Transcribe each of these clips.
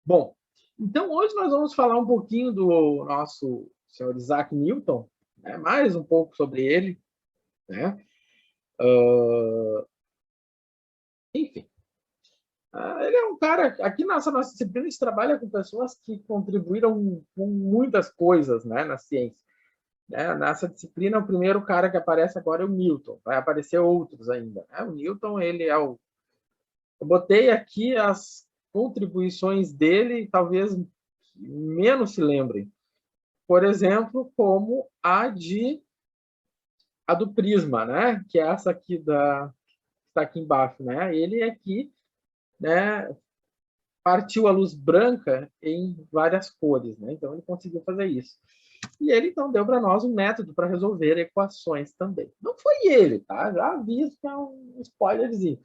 Bom, então hoje nós vamos falar um pouquinho do nosso senhor Isaac Newton, né? Mais um pouco sobre ele, né? Enfim, ele é um cara, aqui nessa nossa disciplina, a gente trabalha com pessoas que contribuíram com muitas coisas, né, na ciência. Nessa disciplina, o primeiro cara que aparece agora é o Newton, vai aparecer outros ainda. Né? O Newton, ele é o... Eu botei aqui as contribuições dele, talvez menos se lembrem. Por exemplo, como a do prisma, né? Que é essa aqui está aqui embaixo, né? Ele aqui, né, partiu a luz branca em várias cores, né? Então ele conseguiu fazer isso. E ele então deu para nós um método para resolver equações também. Não foi ele, tá? Já aviso que é um spoilerzinho.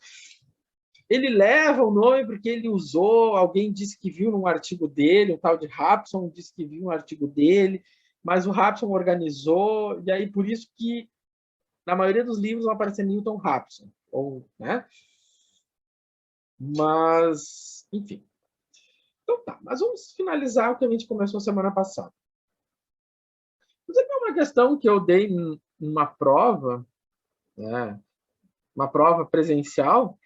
Ele leva o nome porque ele usou, alguém disse que viu num artigo dele, um tal de Raphson disse que viu um artigo dele, mas o Raphson organizou, e aí por isso que na maioria dos livros vai aparecer Newton Raphson, ou, né? Mas, enfim. Então tá, mas vamos finalizar o que a gente começou semana passada. Isso aqui é uma questão que eu dei numa prova, né? Uma prova presencial,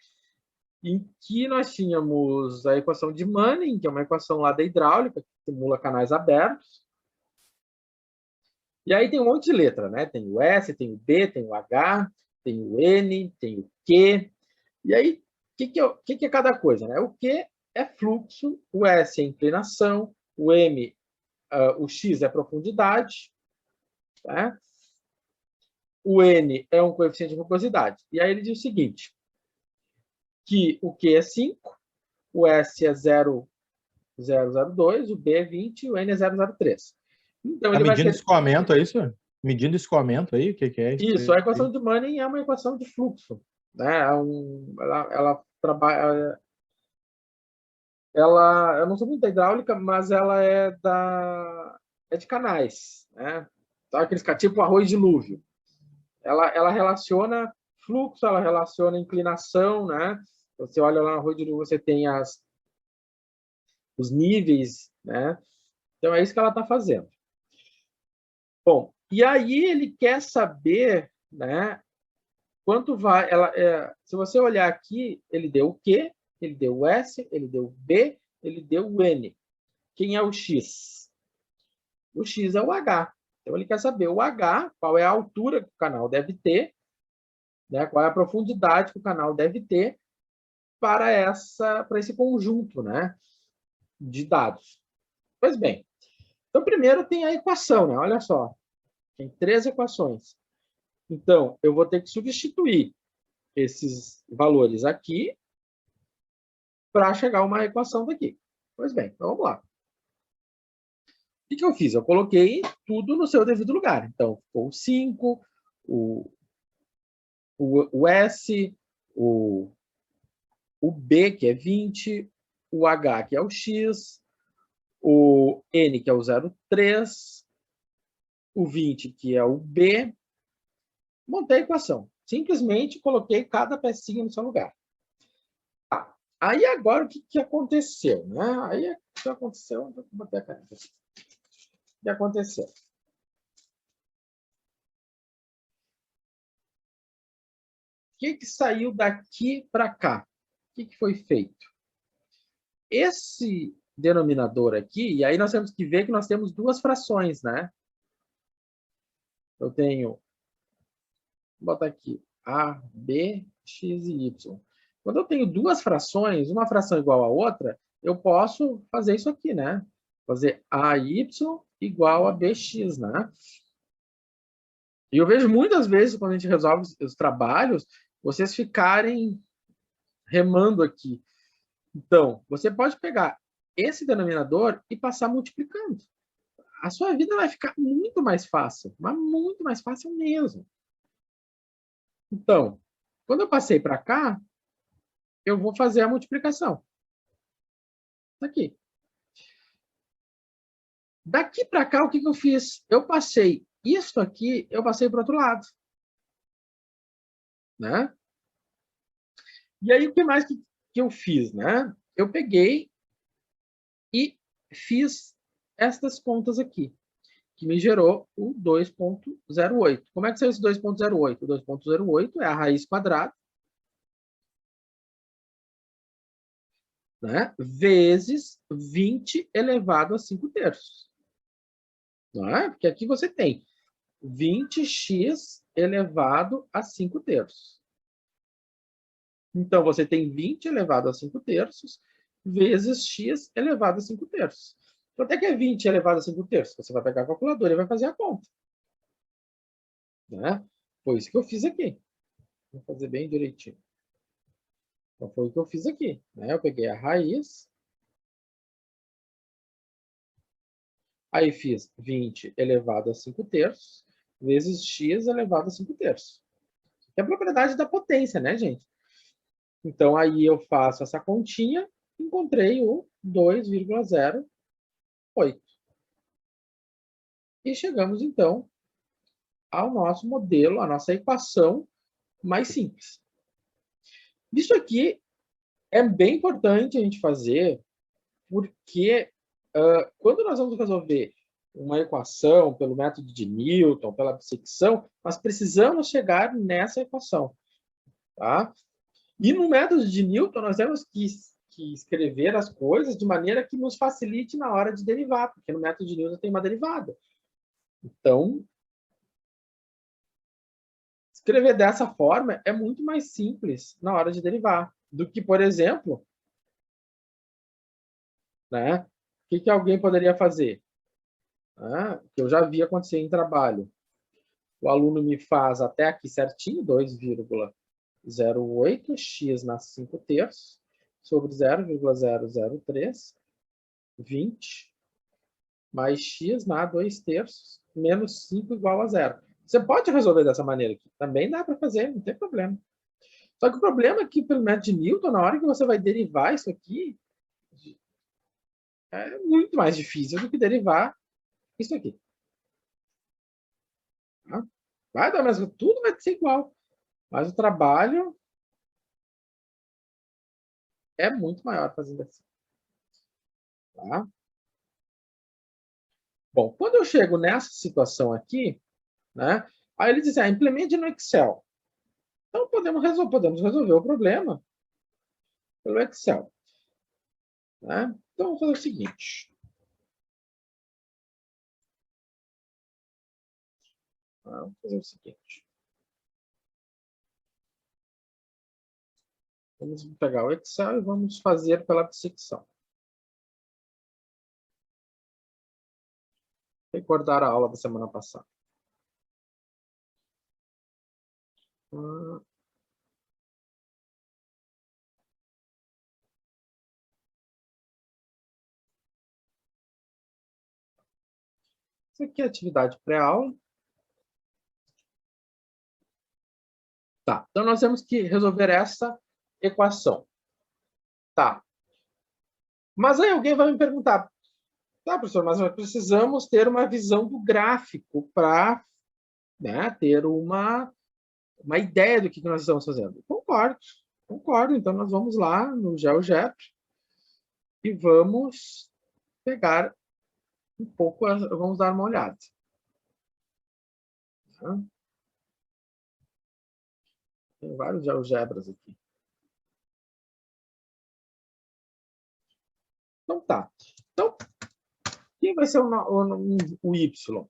em que nós tínhamos a equação de Manning, que é uma equação lá da hidráulica, que simula canais abertos. E aí tem um monte de letra, né? Tem o S, tem o B, tem o H, tem o N, tem o Q. E aí, o que é cada coisa? Né? O Q é fluxo, o S é inclinação, o M, o X é profundidade, tá? O N é um coeficiente de rugosidade. E aí ele diz o seguinte, que o Q é 5, o S é 0,002, o B é 20 e o N é 0,03. Então, ele medindo escoamento, é isso? Medindo escoamento aí? O que é isso? Isso, a equação de Manning é uma equação de fluxo. Né? Ela trabalha... eu não sou muito da hidráulica, mas ela é de canais. Né? Então, aqueles tipo arroz dilúvio. Ela relaciona fluxo, ela relaciona inclinação. Né? Você olha lá no arroz dilúvio, você tem os níveis. Né? Então, é isso que ela está fazendo. Bom, e aí ele quer saber, né, quanto vai... se você olhar aqui, ele deu o Q, ele deu o S, ele deu o B, ele deu o N. Quem é o X? O X é o H. Então, ele quer saber o H, qual é a altura que o canal deve ter, né, qual é a profundidade que o canal deve ter para esse conjunto, né, de dados. Pois bem, então, primeiro tem a equação, né? Olha só, tem 3 equações. Então, eu vou ter que substituir esses valores aqui para chegar a uma equação daqui. Pois bem, então vamos lá. O que eu fiz? Eu coloquei tudo no seu devido lugar. Então, ficou o 5, o S, o B, que é 20, o H, que é o X, o N, que é o 0,3, o 20, que é o B. Montei a equação. Simplesmente coloquei cada pecinha no seu lugar. Tá. Aí agora o que aconteceu? Né? Aí o que aconteceu? Vou botar a caneta aqui. O que aconteceu? O que saiu daqui para cá? O que foi feito? Esse denominador aqui, e aí nós temos que ver que nós temos 2 frações, né? Eu tenho, vou botar aqui, A, B, X e Y. Quando eu tenho 2 frações, uma fração igual a outra, eu posso fazer isso aqui, né? Fazer AY igual a BX, né? E eu vejo muitas vezes, quando a gente resolve os trabalhos, vocês ficarem remando aqui. Então, você pode pegar esse denominador e passar multiplicando. A sua vida vai ficar muito mais fácil, mas muito mais fácil mesmo. Então, quando eu passei para cá, eu vou fazer a multiplicação. Aqui. Daqui para cá, o que eu fiz? Eu passei isso aqui, eu passei para o outro lado. Né? E aí, o que mais que eu fiz? Né? eu peguei e fiz estas contas aqui, que me gerou o 2,08. Como é que saiu esse 2,08? O 2,08 é a raiz quadrada, né, vezes 20 elevado a 5 terços. Né? Porque aqui você tem 20x elevado a 5 terços. Então, você tem 20 elevado a 5 terços vezes x elevado a 5 terços. Quanto é que é 20 elevado a 5 terços? Você vai pegar a calculadora e vai fazer a conta. Né? Foi isso que eu fiz aqui. Vou fazer bem direitinho. Então, foi o que eu fiz aqui. Né? Eu peguei a raiz. Aí fiz 20 elevado a 5 terços vezes x elevado a 5 terços. Que é a propriedade da potência, né, gente? Então, aí eu faço essa continha, encontrei o 2,08. E chegamos, então, ao nosso modelo, à nossa equação mais simples. Isso aqui é bem importante a gente fazer, porque quando nós vamos resolver uma equação pelo método de Newton, pela bissecção, nós precisamos chegar nessa equação. Tá? E no método de Newton, nós temos que escrever as coisas de maneira que nos facilite na hora de derivar, porque no método de Newton tem uma derivada. Então, escrever dessa forma é muito mais simples na hora de derivar do que, por exemplo, né, o que alguém poderia fazer? Que eu já vi acontecer em trabalho. O aluno me faz até aqui certinho, 2,08x na 5 terços, sobre 0,003, 20, mais x na 2 terços, menos 5 igual a 0. Você pode resolver dessa maneira aqui. Também dá para fazer, não tem problema. Só que o problema é que, pelo método de Newton, na hora que você vai derivar isso aqui, é muito mais difícil do que derivar isso aqui. Tá? Vai dar mesmo, tudo vai ser igual. Mas o trabalho é muito maior fazendo assim. Tá? Bom, quando eu chego nessa situação aqui, né, aí ele diz, implemente no Excel. Então, podemos resolver o problema pelo Excel. Né? Então, vamos fazer o seguinte. Vamos fazer o seguinte. Vamos pegar o Excel e vamos fazer pela dissecção. Recordar a aula da semana passada. Isso aqui é atividade pré-aula. Tá, então nós temos que resolver essa equação. Tá. Mas aí alguém vai me perguntar, tá, professor, mas nós precisamos ter uma visão do gráfico para, né, ter uma ideia do que nós estamos fazendo. Concordo. Então, nós vamos lá no GeoGebra e vamos pegar um pouco, vamos dar uma olhada. Tá? Tem vários GeoGebras aqui. Então, tá. Então, quem vai ser o Y?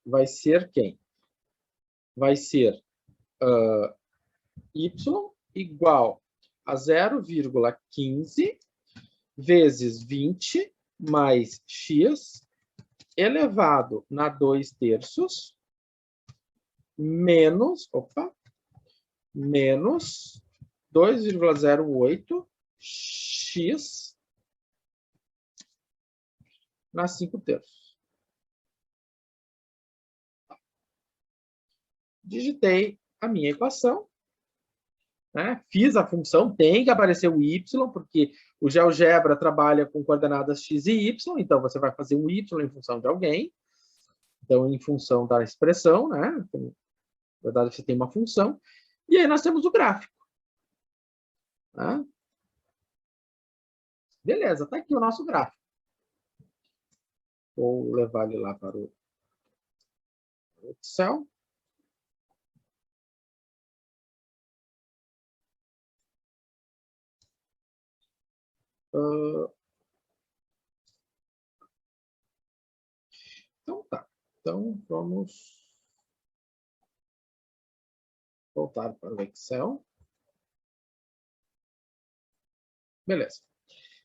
Vai ser quem? Vai ser Y igual a 0,15 vezes 20 mais x elevado na 2 terços menos 2,08 x na 5 terços. Digitei a minha equação, né? Fiz a função, tem que aparecer o y, porque o GeoGebra trabalha com coordenadas x e y, então você vai fazer um y em função de alguém, então em função da expressão, né? Na verdade, você tem uma função, e aí nós temos o gráfico. Né? Beleza, está aqui o nosso gráfico. Vou levar ele lá para o Excel. Então tá. Então vamos voltar para o Excel. Beleza.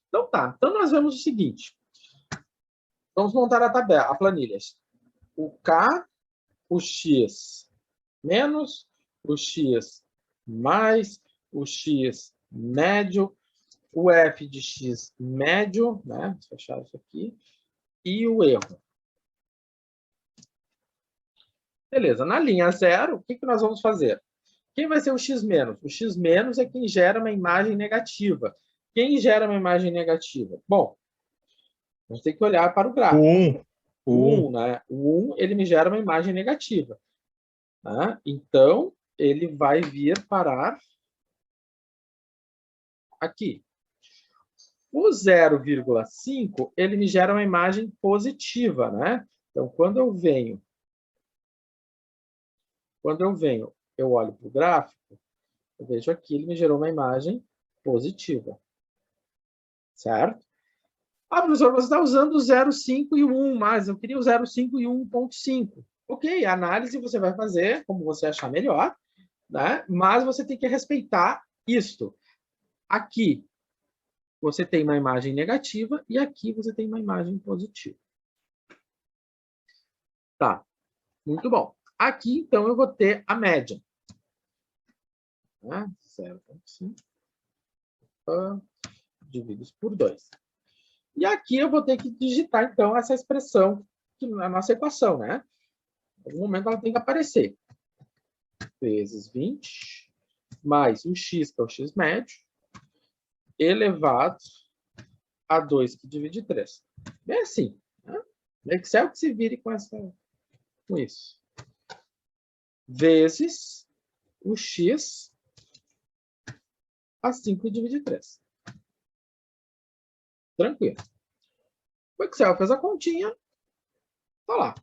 Então tá. Então nós vemos o seguinte. Vamos montar a tabela, a planilha. O K, o X menos, o X mais, o X médio, o F de X médio, né? Vou fechar isso aqui, e o erro. Beleza, na linha 0, o que nós vamos fazer? Quem vai ser o X menos? O X menos é quem gera uma imagem negativa. Quem gera uma imagem negativa? Bom, a gente tem que olhar para o gráfico. O 1, né? O 1, ele me gera uma imagem negativa. Né? Então, ele vai vir parar aqui. O 0,5, ele me gera uma imagem positiva, né? Então, quando eu venho, eu olho para o gráfico, eu vejo aqui, ele me gerou uma imagem positiva. Certo? Ah, professor, você está usando o 0,5 e o 1, mas eu queria o 0,5 e o 1,5. Ok, a análise você vai fazer como você achar melhor, né? Mas você tem que respeitar isto. Aqui você tem uma imagem negativa e aqui você tem uma imagem positiva. Tá, muito bom. Aqui, então, eu vou ter a média. Né? 0,5 divididos por 2. E aqui eu vou ter que digitar, então, essa expressão na nossa equação, né? Em algum momento ela tem que aparecer. Vezes 20, mais o x, que é o x médio, elevado a 2, que divide 3. Bem assim. Né? Excel que se vire com isso. Vezes o x a 5 que divide 3. Tranquilo. O Excel fez a continha. Tá lá.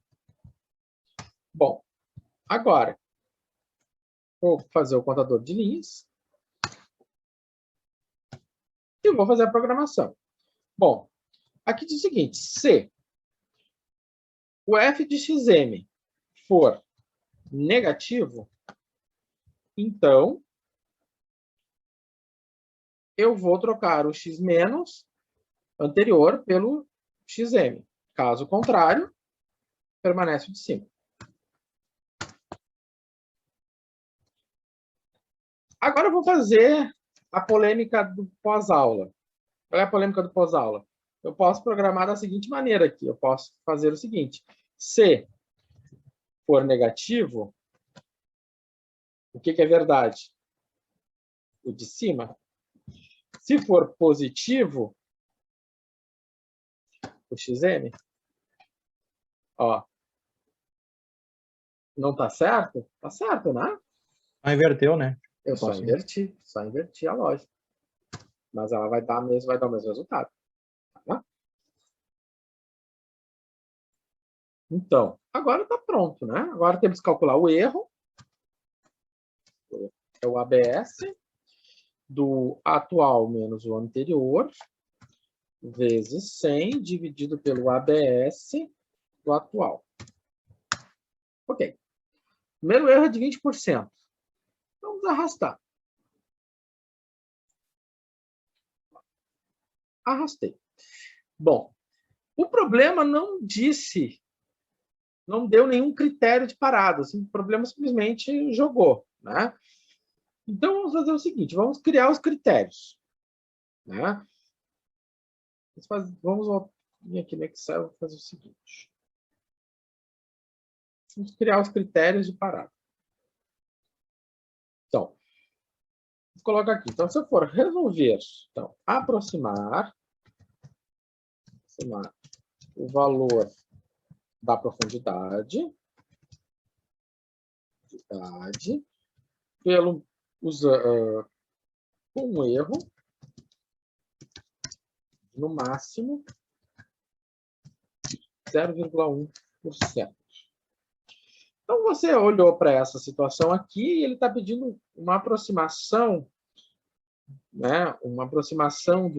Bom, agora vou fazer o contador de linhas e vou fazer a programação. Bom, aqui diz o seguinte, se o f de xm for negativo, então eu vou trocar o x menos anterior pelo xm. Caso contrário, permanece o de cima. Agora eu vou fazer a polêmica do pós-aula. Qual é a polêmica do pós-aula? Eu posso programar da seguinte maneira aqui. Eu posso fazer o seguinte. Se for negativo, o que é verdade? O de cima. Se for positivo, o xm. Ó. Não está certo? Está certo, né? Ah, inverteu, né? Eu só inverti a lógica. Mas ela vai dar o mesmo resultado. Tá? Então, agora está pronto, né? Agora temos que calcular o erro. É o ABS do atual menos o anterior, vezes 100, dividido pelo ABS do atual. Ok. Primeiro erro é de 20%. Vamos arrastar. Arrastei. Bom, o problema não deu nenhum critério de parada. Assim, o problema simplesmente jogou, né? Então, vamos fazer o seguinte, vamos criar os critérios. Né? Vamos vir aqui no Excel e fazer o seguinte. Vamos criar os critérios de parada. Então, vou colocar aqui. Então, se eu for resolver, então, aproximar o valor da profundidade com um erro no máximo 0,1%. Então, você olhou para essa situação aqui e ele está pedindo uma aproximação, né? Uma aproximação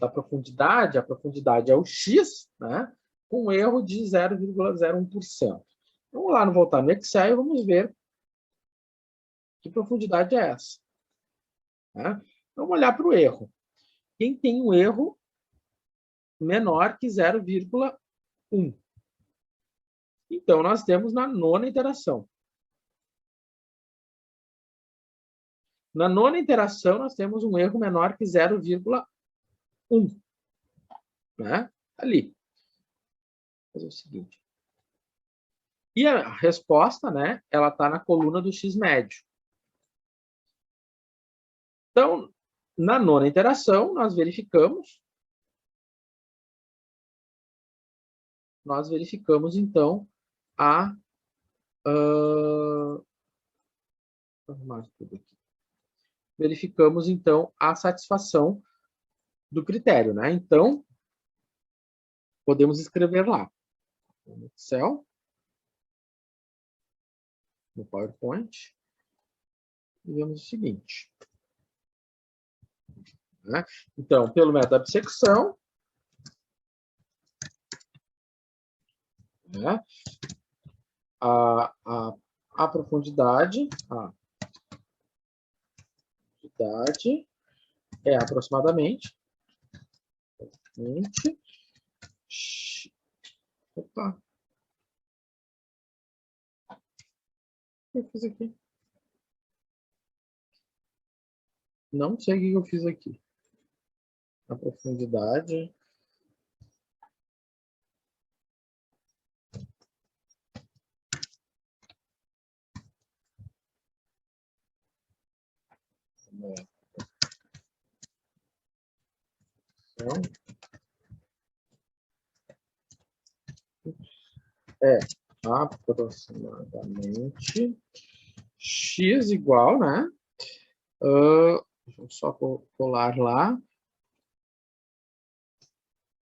da profundidade, a profundidade é o x, né? Com um erro de 0,01%. Vamos lá, voltar no Excel e vamos ver que profundidade é essa. Né? Vamos olhar para o erro. Quem tem um erro menor que 0,1? Então, nós temos na nona iteração. Na nona iteração, nós temos um erro menor que 0,1. Né? Ali. Vou fazer o seguinte. E a resposta, né, ela está na coluna do x médio. Então, na nona iteração, nós verificamos, então, verificamos, então, a satisfação do critério, né? Então, podemos escrever lá, no Excel, no PowerPoint, e vemos o seguinte. Né? Então, pelo método da bissecção, né? A profundidade é aproximadamente. Opa. O que eu fiz aqui? Não sei o que eu fiz aqui. A profundidade. É aproximadamente x igual, né? Deixa eu só colar lá.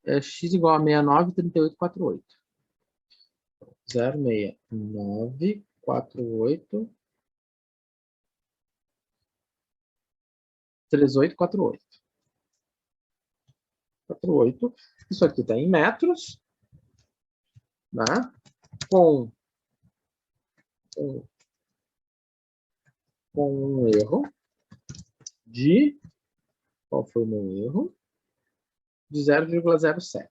É x igual a 69,3848. 06948 3848. 48. Isso aqui está em metros, né? Com um erro de... Qual foi o meu erro? De 0,07.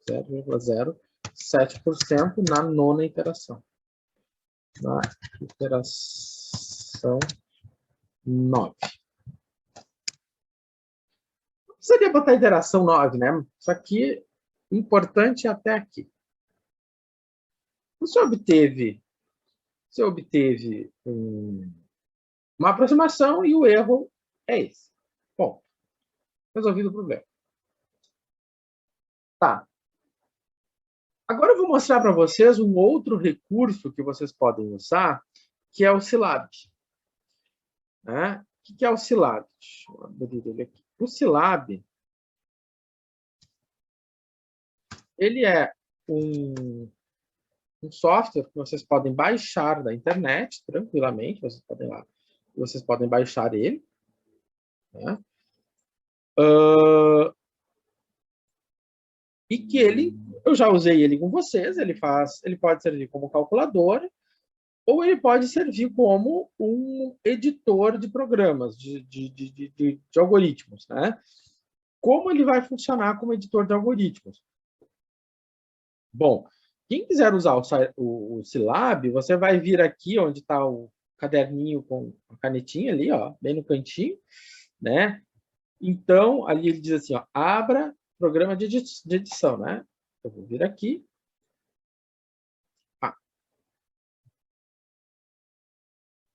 0,07% na nona iteração. Na iteração 9. Não precisaria botar iteração 9, né? Isso aqui, importante até aqui. Você obteve uma aproximação e o erro é esse. Bom, resolvido o problema. Tá. Agora eu vou mostrar para vocês um outro recurso que vocês podem usar, que é o Silab. Né? O que é o Silab? Deixa eu abrir ele aqui. O Silab, ele é um software que vocês podem baixar da internet tranquilamente. Vocês podem baixar ele. Né? E que eu já usei ele com vocês, ele pode servir como calculadora, ou ele pode servir como um editor de programas, de algoritmos. Né? Como ele vai funcionar como editor de algoritmos? Bom, quem quiser usar o Silab, você vai vir aqui onde está o caderninho com a canetinha ali, ó, bem no cantinho, né? Então, ali ele diz assim, ó, abra programa de edição, né? Eu vou vir aqui.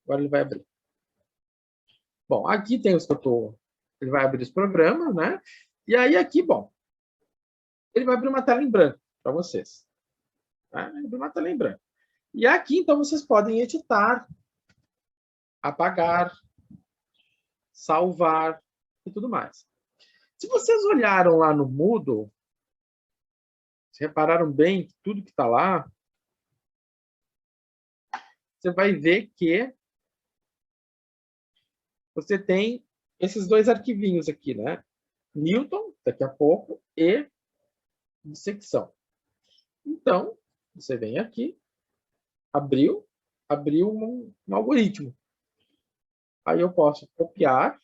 Agora ele vai abrir. Bom, aqui tem os que eu tô... Ele vai abrir os programas, né? E aí aqui, bom, ele vai abrir uma tela em branco para vocês. Tá? Ele abre uma tela em branco. E aqui, então, vocês podem editar, apagar, salvar e tudo mais. Se vocês olharam lá no Moodle, se repararam bem que tudo que está lá, você vai ver que você tem esses dois arquivinhos aqui, né? Newton, daqui a pouco, e dissecção. Então, você vem aqui, abriu um algoritmo. Aí eu posso copiar,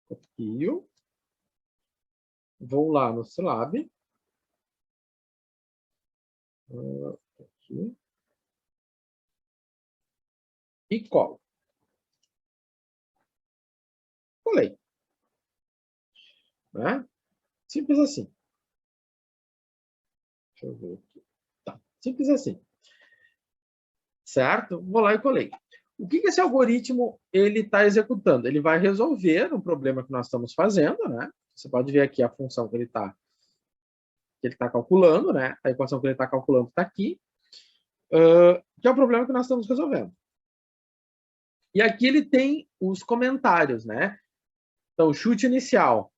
copio, vou lá no Scilab, aqui, e colo. Colei. Né? Simples assim. Deixa eu ver aqui. Tá. Simples assim. Certo? Vou lá e colei. O que esse algoritmo ele está executando? Ele vai resolver um problema que nós estamos fazendo, né? Você pode ver aqui a função que ele está calculando, né? A equação que ele está calculando está aqui, que é o problema que nós estamos resolvendo. E aqui ele tem os comentários, né? Então, chute inicial.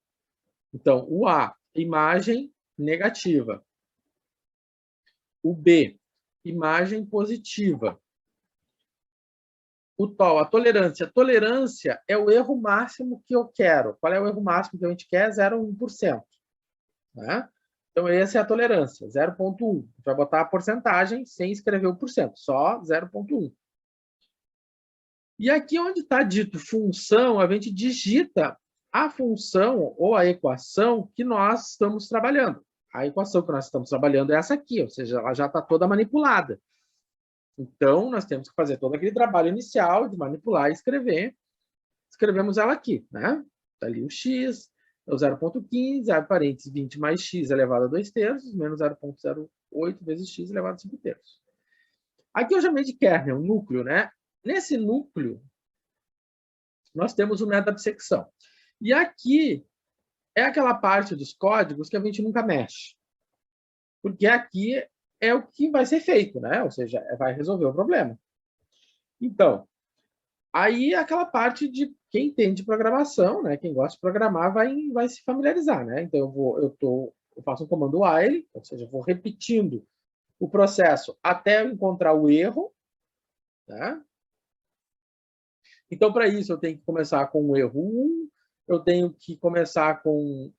Então, o A, imagem negativa. O B, imagem positiva. O TOL, a tolerância. A tolerância é o erro máximo que eu quero. Qual é o erro máximo que a gente quer? 0,1%. Né? Então, essa é a tolerância, 0,1. A gente vai botar a porcentagem sem escrever o %, só 0,1. E aqui onde está dito função, a gente digita a função ou a equação que nós estamos trabalhando. A equação que nós estamos trabalhando é essa aqui, ou seja, ela já está toda manipulada. Então, nós temos que fazer todo aquele trabalho inicial de manipular e escrever. Escrevemos ela aqui, né? Está ali o x, é o 0,15, abre parênteses, 20 mais x elevado a 2/3, menos 0,08 vezes x elevado a 5/3. Aqui eu chamei de kernel, núcleo, né? Nesse núcleo, nós temos o método da bissecção. E aqui é aquela parte dos códigos que a gente nunca mexe. Porque aqui é o que vai ser feito, né? Ou seja, vai resolver o problema. Então, aí é aquela parte de quem entende programação, né? Quem gosta de programar vai se familiarizar, né? Então, eu faço um comando while, ou seja, eu vou repetindo o processo até eu encontrar o erro, né? Então, para isso, eu tenho que começar com o erro 1, eu tenho que começar com...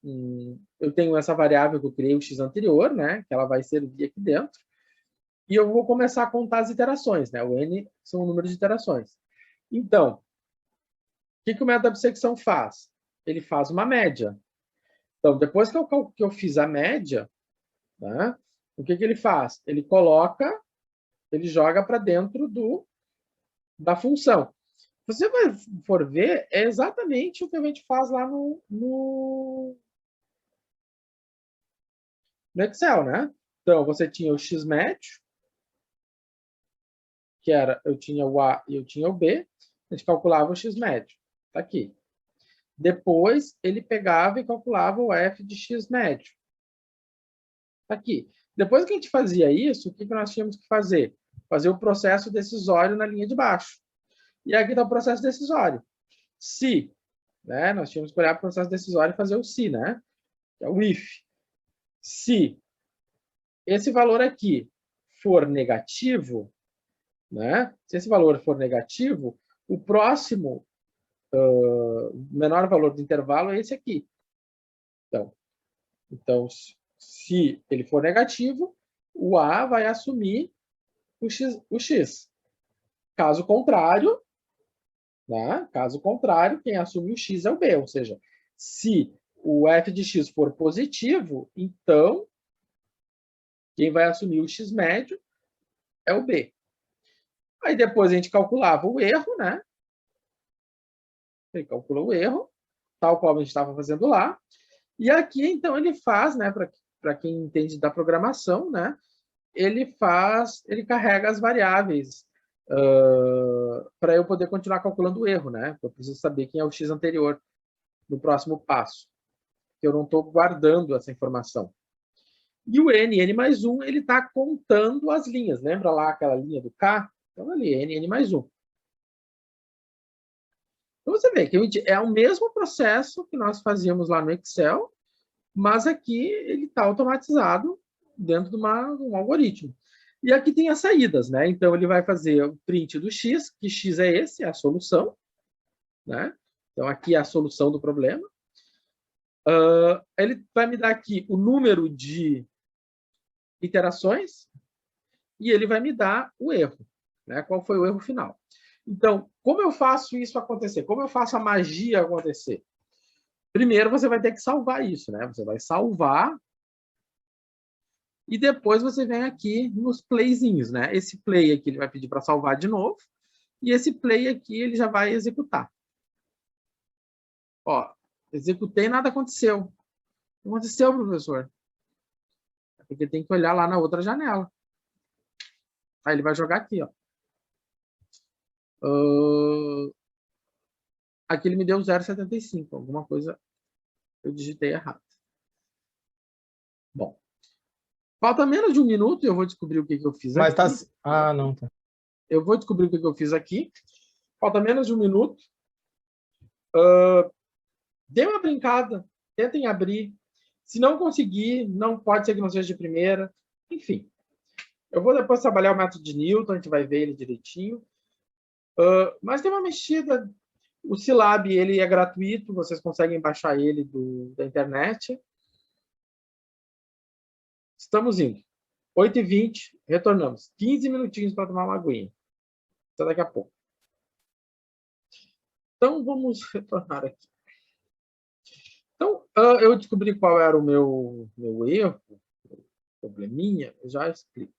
eu tenho essa variável que eu criei, o x anterior, né? Que ela vai servir aqui dentro. E eu vou começar a contar as iterações, né? O n são o número de iterações. Então, o que o método da bissecção faz? Ele faz uma média. Então, depois que eu fiz a média, né? O que ele faz? Ele joga para dentro da função. Se você for ver, é exatamente o que a gente faz lá no Excel, né? Então, você tinha o x médio, que era, eu tinha o A e eu tinha o B, a gente calculava o x médio. Está aqui. Depois, ele pegava e calculava o f de x médio. Está aqui. Depois que a gente fazia isso, o que nós tínhamos que fazer? Fazer o processo decisório na linha de baixo. E aqui está o processo decisório. Se, né, nós tínhamos que olhar para o processo decisório e fazer o se, né? Que é o if. Se esse valor aqui for negativo, né? Se esse valor for negativo, o próximo menor valor do intervalo é esse aqui. Então, se ele for negativo, o A vai assumir o X. Caso contrário, né? Caso contrário, quem assume o X é o B. Ou seja, se o f de x for positivo, então quem vai assumir o x médio é o B. Aí depois a gente calculava o erro, né? Ele calcula o erro, tal qual a gente estava fazendo lá. E aqui, então, ele faz, né? Para quem entende da programação, né? Ele carrega as variáveis para eu poder continuar calculando o erro, né? Eu preciso saber quem é o x anterior no próximo passo. Que eu não estou guardando essa informação. E o n mais 1, ele está contando as linhas. Lembra lá aquela linha do K? Então, ali, n mais 1. Então, você vê que é o mesmo processo que nós fazíamos lá no Excel, mas aqui ele está automatizado dentro de um algoritmo. E aqui tem as saídas, né? Então, ele vai fazer o print do x, que x é esse, é a solução, né? Então, aqui é a solução do problema. Ele vai me dar aqui o número de iterações e ele vai me dar o erro, né? Qual foi o erro final. Então, como eu faço isso acontecer? Como eu faço a magia acontecer? Primeiro, você vai ter que salvar isso, né? Você vai salvar e depois você vem aqui nos playzinhos, né? Esse play aqui ele vai pedir para salvar de novo e esse play aqui ele já vai executar. Ó, executei, nada aconteceu. O que aconteceu, professor? Porque tem que olhar lá na outra janela. Aí ele vai jogar aqui, ó. Aqui ele me deu 0,75. Alguma coisa eu digitei errado. Bom. Falta menos de um minuto e eu vou descobrir o que eu fiz aqui. Mas tá... Ah, não, tá. Eu vou descobrir o que eu fiz aqui. Falta menos de um minuto. Dê uma brincada. Tentem abrir. Se não conseguir, não pode ser que não seja de primeira. Enfim. Eu vou depois trabalhar o método de Newton, a gente vai ver ele direitinho. Mas tem uma mexida. O Silab ele é gratuito, vocês conseguem baixar ele da internet. Estamos indo. 8h20, retornamos. 15 minutinhos para tomar uma aguinha. Até daqui a pouco. Então, vamos retornar aqui. Então, eu descobri qual era o meu erro, probleminha, eu já explico.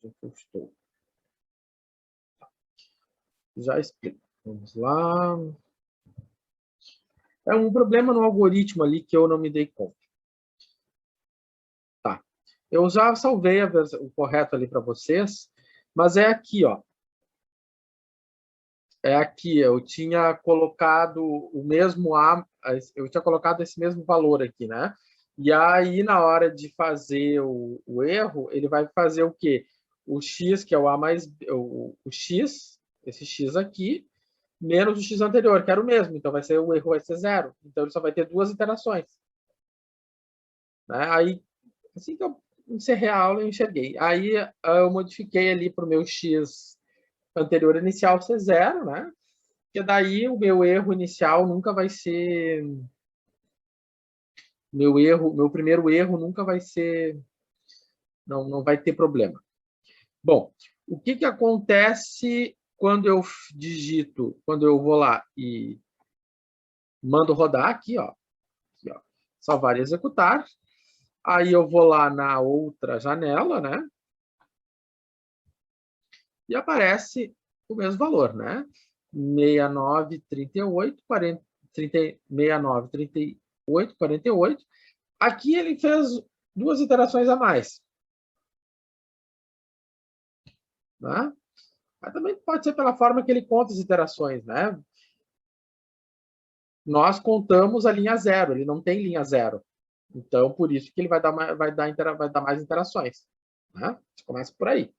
Onde eu estou? Já explico. Vamos lá. É um problema no algoritmo ali que eu não me dei conta. Tá. Eu já salvei o correto ali para vocês, mas é aqui, ó. É aqui, eu tinha colocado o mesmo eu tinha colocado esse mesmo valor aqui, né? E aí, na hora de fazer o erro, ele vai fazer o quê? O x, que é o a mais... O x, esse x aqui, menos o x anterior, que era o mesmo. Então, o erro vai ser 0. Então, ele só vai ter 2 iterações. Né? Aí, assim que eu encerrei a aula, eu enxerguei. Aí, eu modifiquei ali para o meu x anterior inicial ser 0, né? Porque daí o meu erro inicial nunca vai ser... Meu primeiro erro nunca vai ser... Não vai ter problema. Bom, o que acontece quando eu digito, quando eu vou lá e mando rodar aqui, ó, salvar e executar. Aí eu vou lá na outra janela, né? E aparece o mesmo valor, né? 69,38, 40, 69,38, 48. Aqui ele fez 2 iterações a mais. Né? Mas também pode ser pela forma que ele conta as iterações, né? Nós contamos a linha 0, ele não tem linha 0. Então, por isso que ele vai dar mais interações. Né? A gente começa por aí.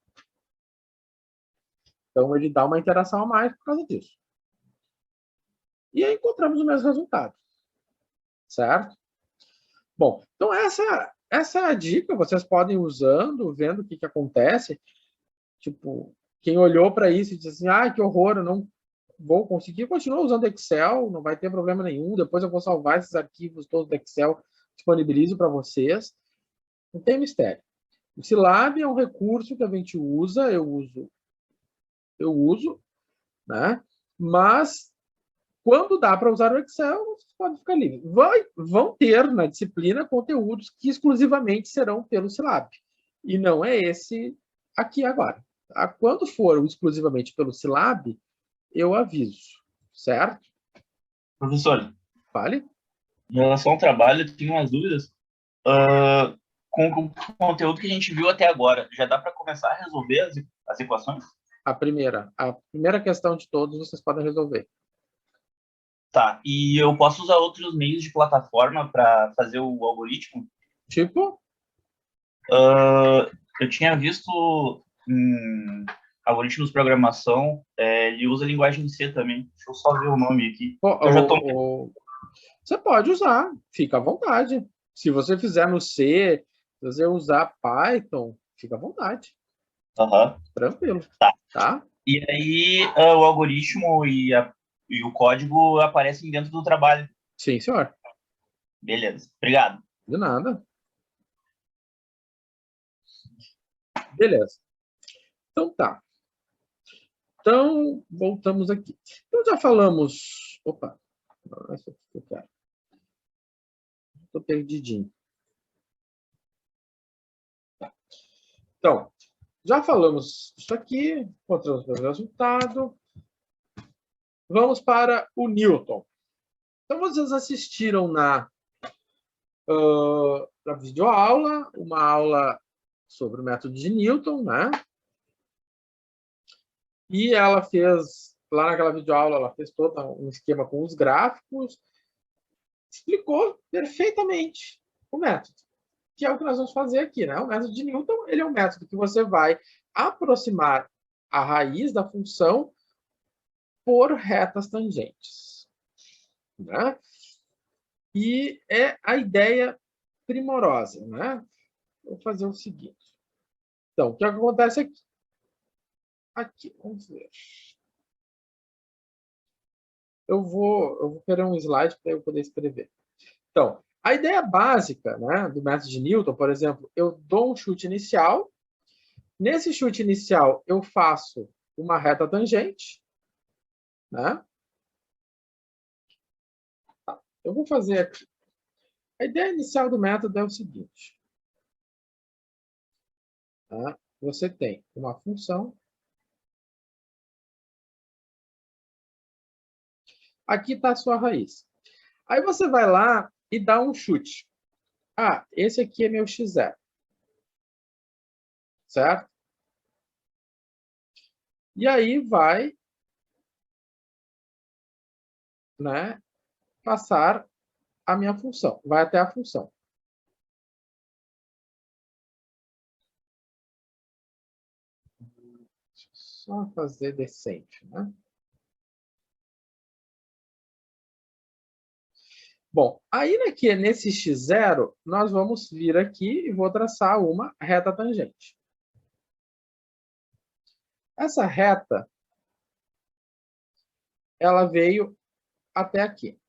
Então, ele dá uma interação a mais por causa disso. E aí encontramos o mesmo resultado. Certo? Bom, então essa é a dica. Vocês podem ir usando, vendo o que acontece. Tipo, quem olhou para isso e disse assim, que horror, eu não vou conseguir, continua usando Excel, não vai ter problema nenhum. Depois eu vou salvar esses arquivos todos do Excel, disponibilizo para vocês. Não tem mistério. O Silab é um recurso que a gente usa, eu uso, né? Mas quando dá para usar o Excel, vocês podem ficar livres. Vão ter na disciplina conteúdos que exclusivamente serão pelo Silab. E não é esse aqui agora. Tá? Quando for exclusivamente pelo Silab, eu aviso. Certo? Professor, Fale. em relação ao trabalho, eu tenho umas dúvidas. Com o conteúdo que a gente viu até agora, já dá para começar a resolver as equações? A primeira questão de todos vocês podem resolver. Tá, e eu posso usar outros meios de plataforma para fazer o algoritmo? Tipo? Eu tinha visto algoritmos de programação, ele usa linguagem C também. Deixa eu só ver o nome aqui. Você pode usar, fica à vontade. Se você fizer no C, se você usar Python, fica à vontade. Tranquilo. Tá? E aí o algoritmo e o código aparecem dentro do trabalho. Sim, senhor. Beleza. Obrigado. De nada. Beleza. Então tá. Então, voltamos aqui. Então, já falamos... Opa, não é isso que eu quero. Estou perdidinho. Tá. Então, já falamos isso aqui, encontramos o resultado. Vamos para o Newton. Então, vocês assistiram na videoaula, uma aula sobre o método de Newton, né? E ela fez, lá naquela videoaula, ela fez todo um esquema com os gráficos, explicou perfeitamente o método, que é o que nós vamos fazer aqui, né? O método de Newton, ele é um método que você vai aproximar a raiz da função por retas tangentes, né? E é a ideia primorosa, né? Vou fazer o seguinte. Então, o que acontece aqui? Aqui, vamos ver. Eu vou querer um slide para eu poder escrever. Então, a ideia básica, né, do método de Newton, por exemplo, eu dou um chute inicial. Nesse chute inicial, eu faço uma reta tangente, né? Eu vou fazer aqui. A ideia inicial do método é o seguinte. Tá? Você tem uma função. Aqui está a sua raiz. Aí você vai lá e dá um chute. Ah, esse aqui é meu x0. Certo? E aí vai, né, passar a minha função. Vai até a função. Só fazer decente, né? Bom, aí aqui, nesse x0, nós vamos vir aqui e vou traçar uma reta tangente. Essa reta, ela veio até aqui.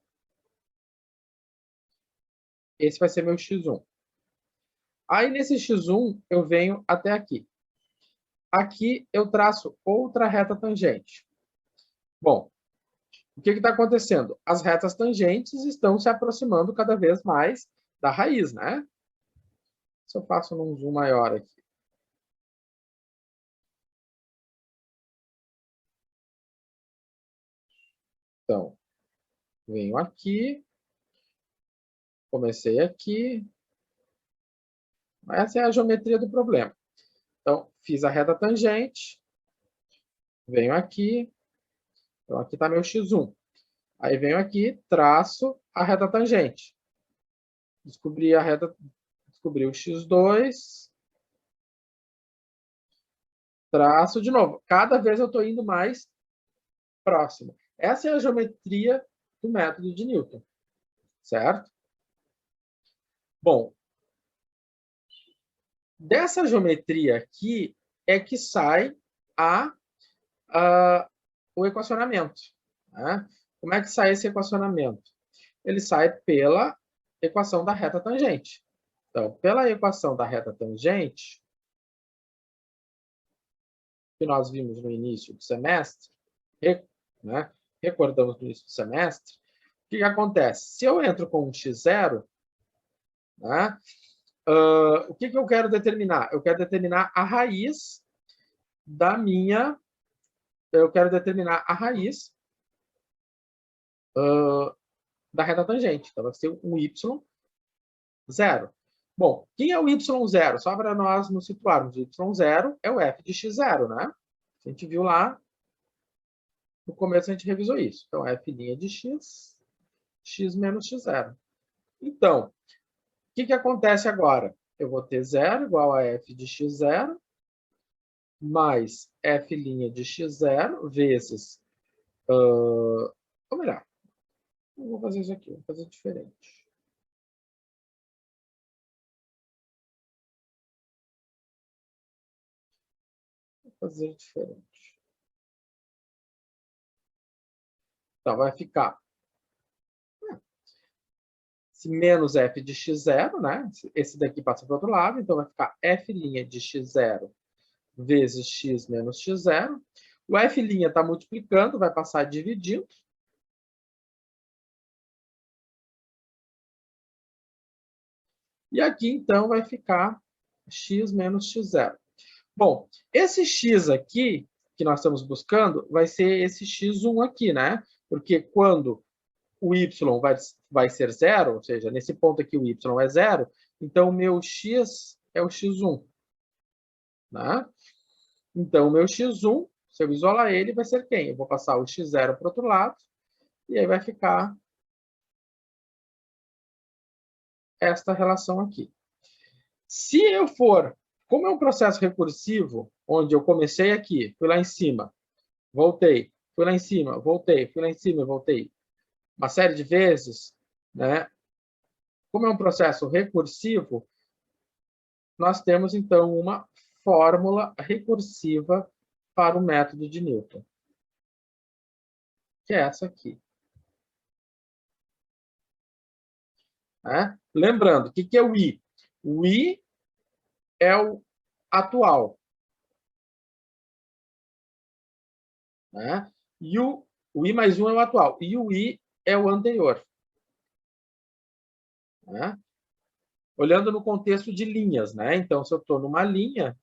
Esse vai ser meu x1. Aí, nesse x1, eu venho até aqui. Aqui, eu traço outra reta tangente. Bom, o que está acontecendo? As retas tangentes estão se aproximando cada vez mais da raiz, né? Se eu faço num zoom maior aqui. Então, venho aqui, comecei aqui. Essa é a geometria do problema. Então, fiz a reta tangente, venho aqui, então aqui está meu x1. Aí venho aqui, traço a reta tangente. Descobri o x2, traço de novo. Cada vez eu estou indo mais próximo. Essa é a geometria do método de Newton, certo? Bom, dessa geometria aqui é que sai o equacionamento, né? Como é que sai esse equacionamento? Ele sai pela equação da reta tangente. Então, pela equação da reta tangente, que nós vimos no início do semestre, né? Recordamos no início do semestre, o que acontece? Se eu entro com um x0, né? O que eu quero determinar? Eu quero determinar a raiz da minha... Eu quero determinar a raiz da reta tangente. Então, vai ser um y0. Bom, quem é o y0? Só para nós nos situarmos. O y0 é o f de x0, né? A gente viu lá, no começo a gente revisou isso. Então, f' de x, x menos x0. Então, o que acontece agora? Eu vou ter 0 igual a f de x0 mais f' de x0 vezes... ou melhor, não vou fazer isso aqui, vou fazer diferente. Vou fazer diferente. Então, vai ficar menos f de x0, né? Esse daqui passa para o outro lado, então vai ficar f' de x0 vezes x menos x0. O f' está multiplicando, vai passar dividindo. E aqui, então, vai ficar x menos x0. Bom, esse x aqui, que nós estamos buscando, vai ser esse x1 aqui, né? Porque quando o y vai ser zero, ou seja, nesse ponto aqui o y é zero, então o meu x é o x1. Né? Então, o meu x1, se eu isolar ele, vai ser quem? Eu vou passar o x0 para o outro lado, e aí vai ficar esta relação aqui. Se eu for, como é um processo recursivo, onde eu comecei aqui, fui lá em cima, voltei, fui lá em cima, voltei, fui lá em cima, voltei, uma série de vezes, né? Como é um processo recursivo, nós temos, então, uma fórmula recursiva para o método de Newton, que é essa aqui. Né? Lembrando, o que é o I? O I é o atual. Né? E o I mais 1 é o atual. E o I é o anterior. Né? Olhando no contexto de linhas. Né? Então, se eu estou numa linha,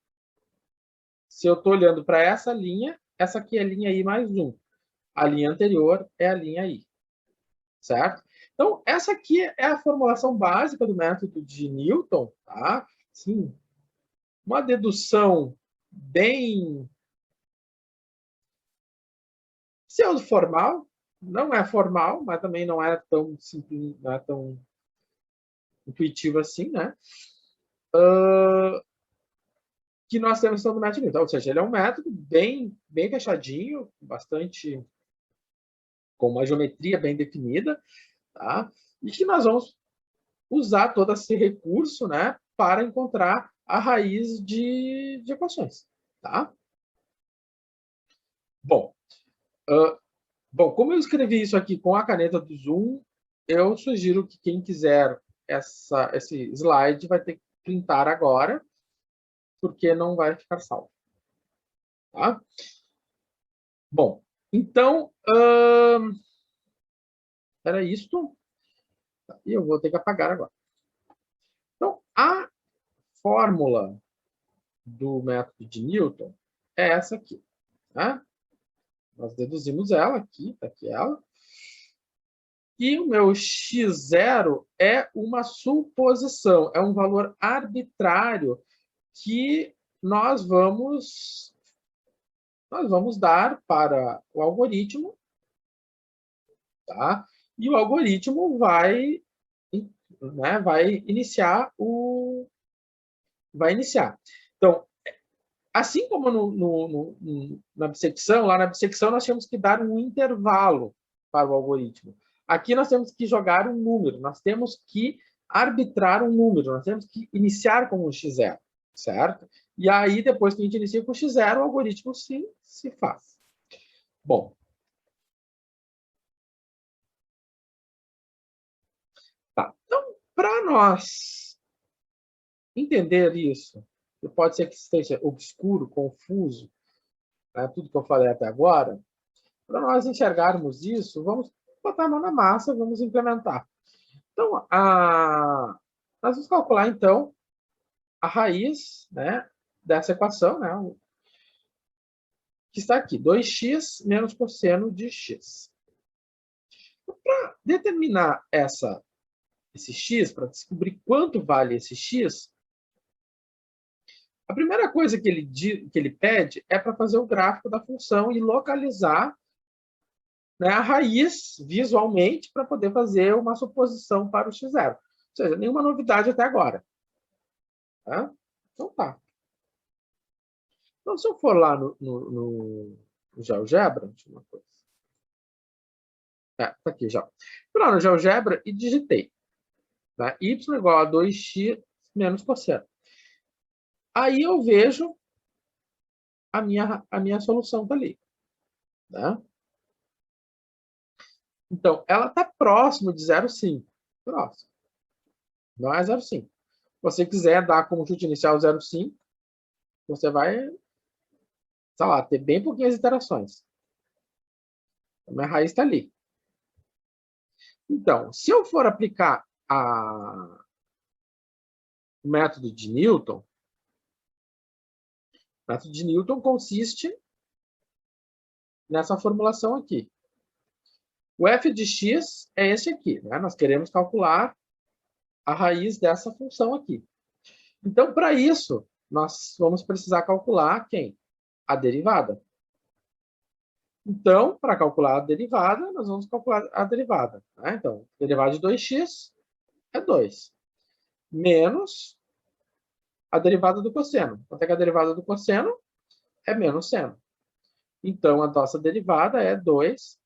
se eu estou olhando para essa aqui é a linha I mais 1. A linha anterior é a linha I. Certo? Então, essa aqui é a formulação básica do método de Newton. Tá? Sim, uma dedução bem pseudo-formal, não é formal, mas também não é tão simples, não é tão intuitivo assim, né? Que nós temos então do método Newton. Ou seja, ele é um método bem fechadinho, bastante com uma geometria bem definida, tá? E que nós vamos usar todo esse recurso, né, para encontrar a raiz de equações, tá? Bom, como eu escrevi isso aqui com a caneta do Zoom, eu sugiro que quem quiser esse slide vai ter que printar agora, porque não vai ficar salvo. Tá? Bom, então, era isto. E eu vou ter que apagar agora. Então, a fórmula do método de Newton é essa aqui. Né? Nós deduzimos ela aqui, está aqui ela. E o meu x0 é uma suposição, é um valor arbitrário que nós vamos dar para o algoritmo, tá? E o algoritmo vai, né, vai iniciar. Então, assim como na bissecção, lá na bissecção nós tínhamos que dar um intervalo para o algoritmo. Aqui nós temos que jogar um número, nós temos que arbitrar um número, nós temos que iniciar com um x0, certo? E aí, depois que a gente inicia com o x0, o algoritmo se faz. Bom. Tá. Então, para nós entender isso, que pode ser que esteja obscuro, confuso, né, tudo que eu falei até agora, para nós enxergarmos isso, vamos botar a mão na massa, vamos implementar. Então, nós vamos calcular, então, a raiz, né, dessa equação, né, que está aqui, 2x menos cosseno de x. Para determinar esse x, para descobrir quanto vale esse x, a primeira coisa que ele pede é para fazer o gráfico da função e localizar, né, a raiz visualmente para poder fazer uma suposição para o x0. Ou seja, nenhuma novidade até agora. Tá? Então tá. Então, se eu for lá no GeoGebra, deixa eu ver uma coisa. Tá aqui já. Fui lá no GeoGebra e digitei. Tá? Y igual a 2x menos cosseno. Aí eu vejo a minha solução tá ali. Tá? Então, ela está próximo de 0,5. Próximo. Não é 0,5. Se você quiser dar como chute inicial 0,5, você vai, sei lá, ter bem pouquinhas iterações. A minha raiz está ali. Então, se eu for aplicar o método de Newton, o método de Newton consiste nessa formulação aqui. O f de x é esse aqui, né? Nós queremos calcular a raiz dessa função aqui. Então, para isso, nós vamos precisar calcular quem? A derivada. Então, para calcular a derivada, nós vamos calcular a derivada. Né? Então, derivada de 2x é 2. Menos a derivada do cosseno. Quanto é que a derivada do cosseno? É menos seno. Então, a nossa derivada é 2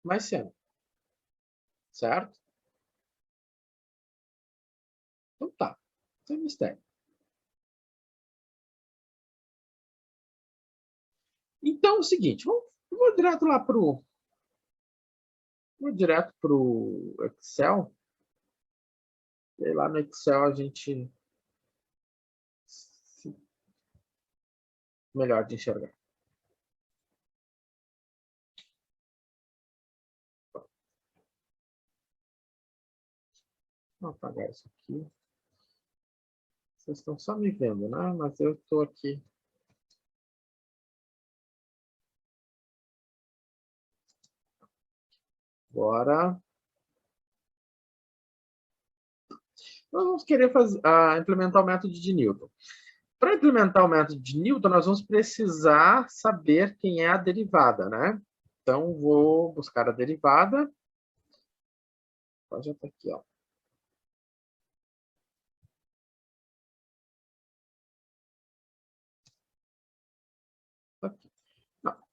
mais seno. Certo? Então tá. Sem mistério. Então, é o seguinte. Vou direto lá para o... Vou direto para o Excel. E aí lá no Excel a gente... Melhor de enxergar. Vou apagar isso aqui. Vocês estão só me vendo, né? Mas eu estou aqui. Agora, nós vamos querer implementar o método de Newton. Para implementar o método de Newton, nós vamos precisar saber quem é a derivada, né? Então, vou buscar a derivada. Já está aqui, ó. Aqui. Não, vou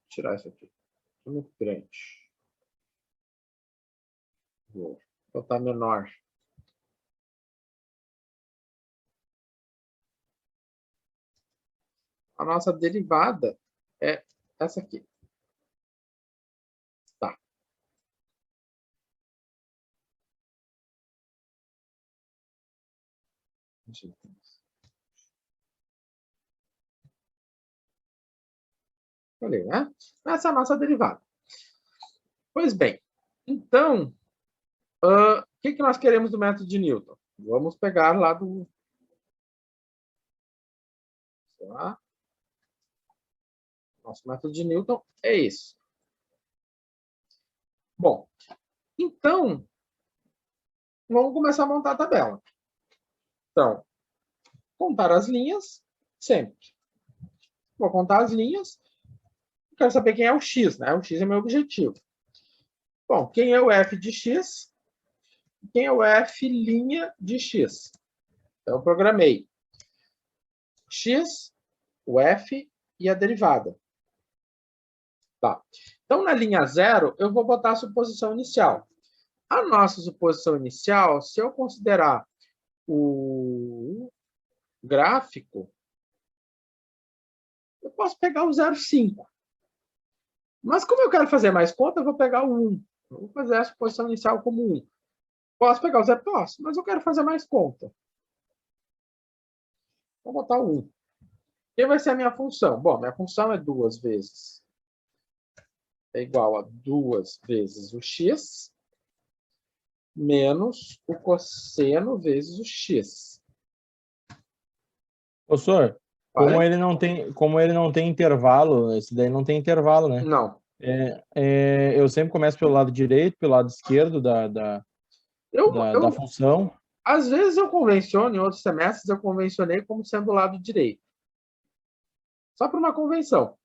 tirar isso aqui. É muito grande. Vou botar menor. A nossa derivada é essa aqui. Tá. Falei, né? Essa é a nossa derivada. Pois bem, então, o que nós queremos do método de Newton? Vamos pegar lá do... Tá? Nosso método de Newton é isso. Bom, então, vamos começar a montar a tabela. Então, contar as linhas, sempre. Vou contar as linhas. Quero saber quem é o x, né? O x é meu objetivo. Bom, quem é o f de x? Quem é o f' de x? Então, eu programei x, o f e a derivada. Tá. Então, na linha 0, eu vou botar a suposição inicial. A nossa suposição inicial, se eu considerar o gráfico, eu posso pegar o 0,5. Mas como eu quero fazer mais conta, eu vou pegar o 1. Eu vou fazer a suposição inicial como 1. Posso pegar o 0? Posso, mas eu quero fazer mais conta. Vou botar o 1. Quem vai ser a minha função? Bom, minha função é 2 vezes. É igual a 2 vezes o x menos o cosseno vezes o x. Professor, como ele não tem intervalo, esse daí não tem intervalo, né? Não. Eu sempre começo pelo lado direito, pelo lado esquerdo da função. Às vezes eu convenciono, em outros semestres eu convencionei como sendo o lado direito. Só por uma convenção.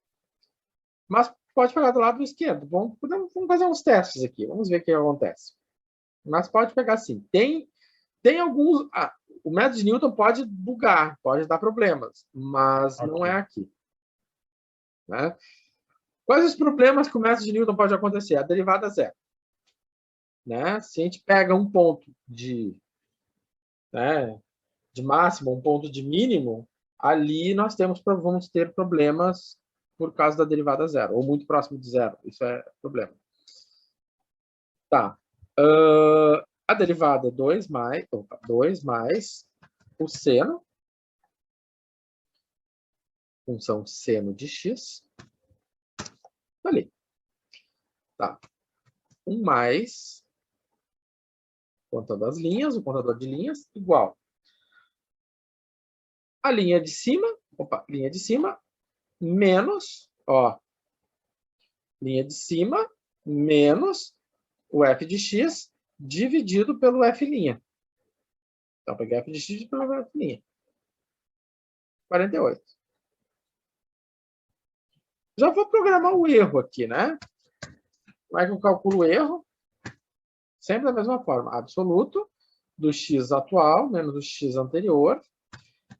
Mas pode pegar do lado esquerdo. Vamos fazer uns testes aqui. Vamos ver o que acontece. Mas pode pegar sim. Tem alguns... o método de Newton pode bugar, pode dar problemas, mas não é aqui. Né? Quais os problemas que o método de Newton pode acontecer? A derivada zero. Né? Se a gente pega um ponto de máximo, um ponto de mínimo, ali nós vamos ter problemas por causa da derivada zero, ou muito próximo de zero. Isso é problema. Tá. A derivada 2 mais o seno, função seno de x, ali. Tá. 1 mais contando as linhas, o contador de linhas, igual a linha de cima, menos, linha de cima, menos o f de x dividido pelo f'. Então, peguei f de x pelo f'. 48. Já vou programar o erro aqui, né? Como é que eu calculo o erro? Sempre da mesma forma. Absoluto do x atual menos o x anterior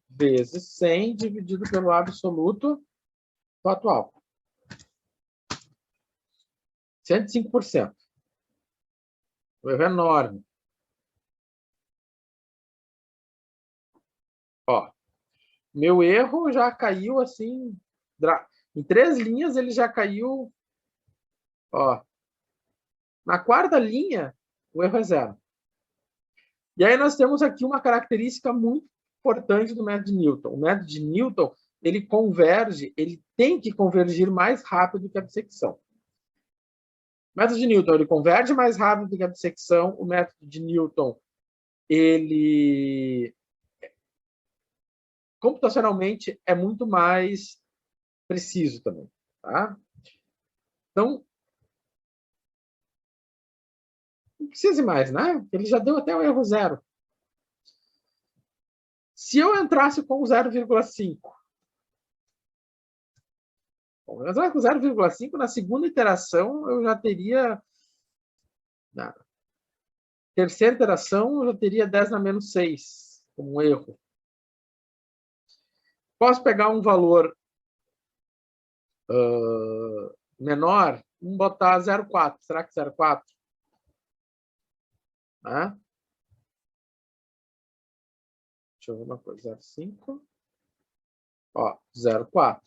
vezes 100 dividido pelo absoluto do atual. 105%. O erro é enorme. Meu erro já caiu assim... Em 3 linhas ele já caiu... Na 4ª linha, o erro é 0. E aí nós temos aqui uma característica muito importante do método de Newton. O método de Newton, ele tem que convergir mais rápido que a dissecção. O método de Newton, ele converge mais rápido do que a dissecção. O método de Newton, ele computacionalmente é muito mais preciso também. Tá? Então, não precisa mais, né? Ele já deu até o erro 0. Se eu entrasse com 0,5, eu entrasse com 0,5, na segunda iteração eu já teria... Na terceira iteração eu já teria 10 na menos 6, como um erro. Posso pegar um valor menor, vamos botar 0,4. Será que 0,4? Né? Deixa eu ver uma coisa. 0,5. 0,4.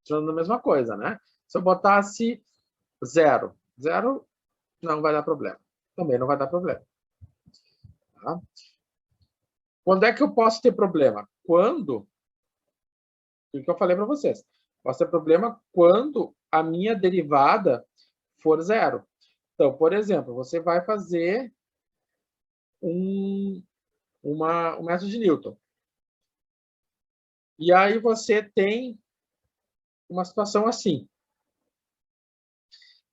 Tirando a mesma coisa, né? Se eu botasse 0, não vai dar problema. Também não vai dar problema. Tá? Quando é que eu posso ter problema? Quando... O que eu falei para vocês. Posso ter problema quando a minha derivada for 0. Então, por exemplo, você vai fazer um método de Newton. E aí você tem uma situação assim.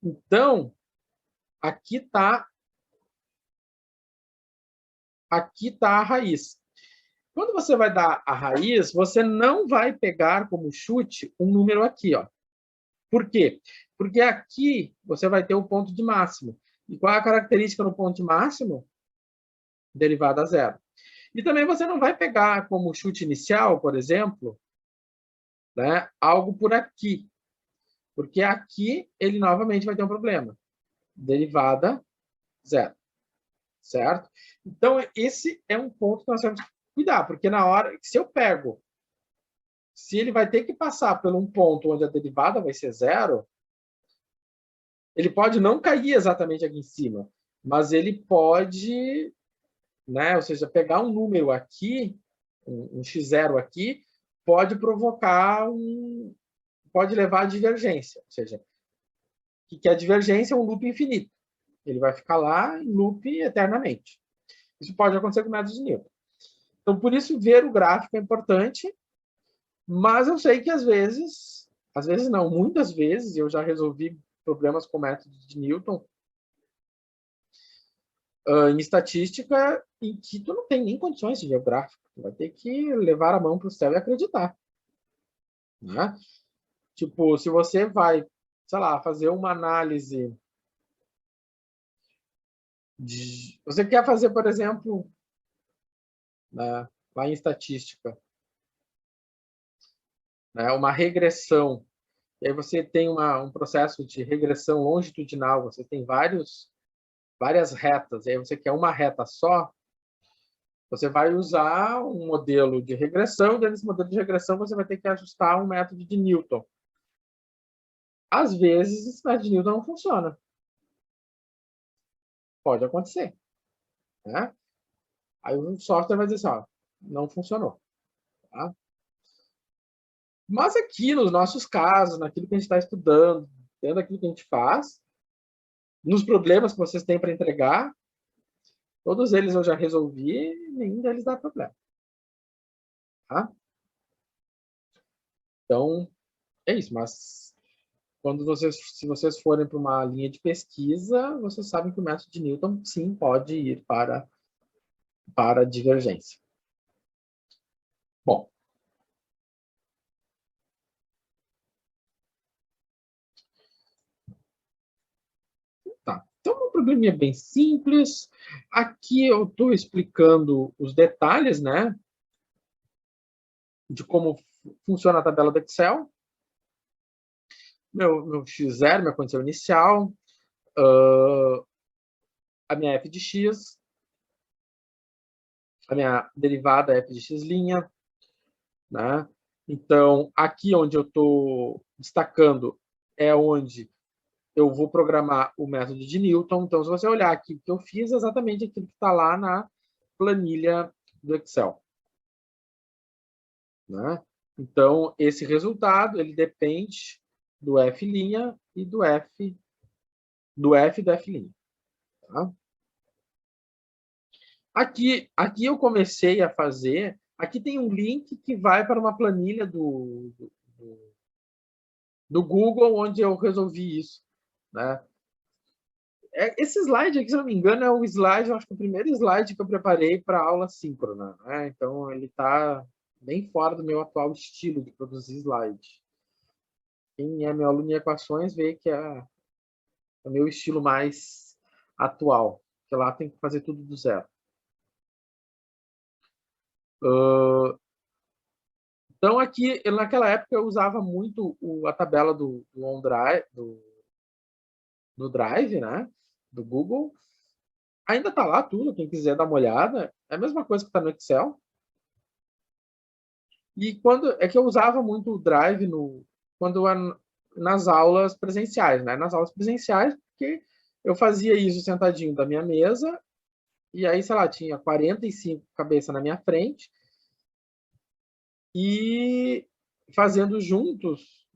Então, aqui está a raiz. Quando você vai dar a raiz, você não vai pegar como chute um número aqui. Por quê? Porque aqui você vai ter o ponto de máximo. E qual é a característica no ponto de máximo? Derivada zero. E também você não vai pegar como chute inicial, por exemplo, né, algo por aqui. Porque aqui ele novamente vai ter um problema. Derivada zero. Certo? Então, esse é um ponto que nós temos que cuidar, porque na hora que se eu pego, se ele vai ter que passar por um ponto onde a derivada vai ser zero, ele pode não cair exatamente aqui em cima, mas ele pode, né, ou seja, pegar um número aqui, um x0 aqui, pode provocar pode levar a divergência, ou seja, que a divergência é um loop infinito. Ele vai ficar lá em loop eternamente. Isso pode acontecer com o método de Newton. Então, por isso, ver o gráfico é importante, mas eu sei que às vezes não, muitas vezes, eu já resolvi problemas com o método de Newton em estatística em que tu não tem nem condições de ver o gráfico. Tu vai ter que levar a mão para o céu e acreditar. Né? Tipo, se você vai, sei lá, fazer uma análise você quer fazer, por exemplo, né, lá em estatística, né, uma regressão. E aí você tem um processo de regressão longitudinal, você tem várias retas, e aí você quer uma reta só, você vai usar um modelo de regressão, e dentro desse modelo de regressão você vai ter que ajustar um método de Newton. Às vezes, esse método de Newton não funciona. Pode acontecer, né? Aí o software vai dizer assim, ó, não funcionou. Tá? Mas aqui, nos nossos casos, naquilo que a gente está estudando, dentro daquilo que a gente faz, nos problemas que vocês têm para entregar, todos eles eu já resolvi e nenhum deles dá problema. Tá? Então, é isso. Mas se vocês forem para uma linha de pesquisa, vocês sabem que o método de Newton, sim, pode ir para a divergência. Bom, tá. Então, um probleminha bem simples. Aqui eu estou explicando os detalhes, né, de como funciona a tabela do Excel. Meu x0, minha condição inicial, a minha f de x, a minha derivada f de x', né? Então, aqui onde eu estou destacando é onde eu vou programar o método de Newton. Então, se você olhar aqui o que eu fiz, é exatamente aquilo que está lá na planilha do Excel. Né? Então, esse resultado ele depende do F' e do F e do F'. Tá? Aqui eu comecei a fazer... Aqui tem um link que vai para uma planilha do Google, onde eu resolvi isso. Né? Esse slide aqui, se eu não me engano, é o slide, eu acho que o primeiro slide que eu preparei para a aula síncrona. Né? Então, ele está bem fora do meu atual estilo de produzir slide. Quem é meu aluno em equações vê que é o meu estilo mais atual, que lá tem que fazer tudo do zero. Então, aqui, naquela época, eu usava muito a tabela do OneDrive, do Drive, né? Do Google. Ainda está lá tudo, quem quiser dar uma olhada. É a mesma coisa que está no Excel. E é que eu usava muito o Drive nas aulas presenciais, né? Nas aulas presenciais, porque eu fazia isso sentadinho da minha mesa, e aí, sei lá, tinha 45 cabeças na minha frente, e fazendo juntos,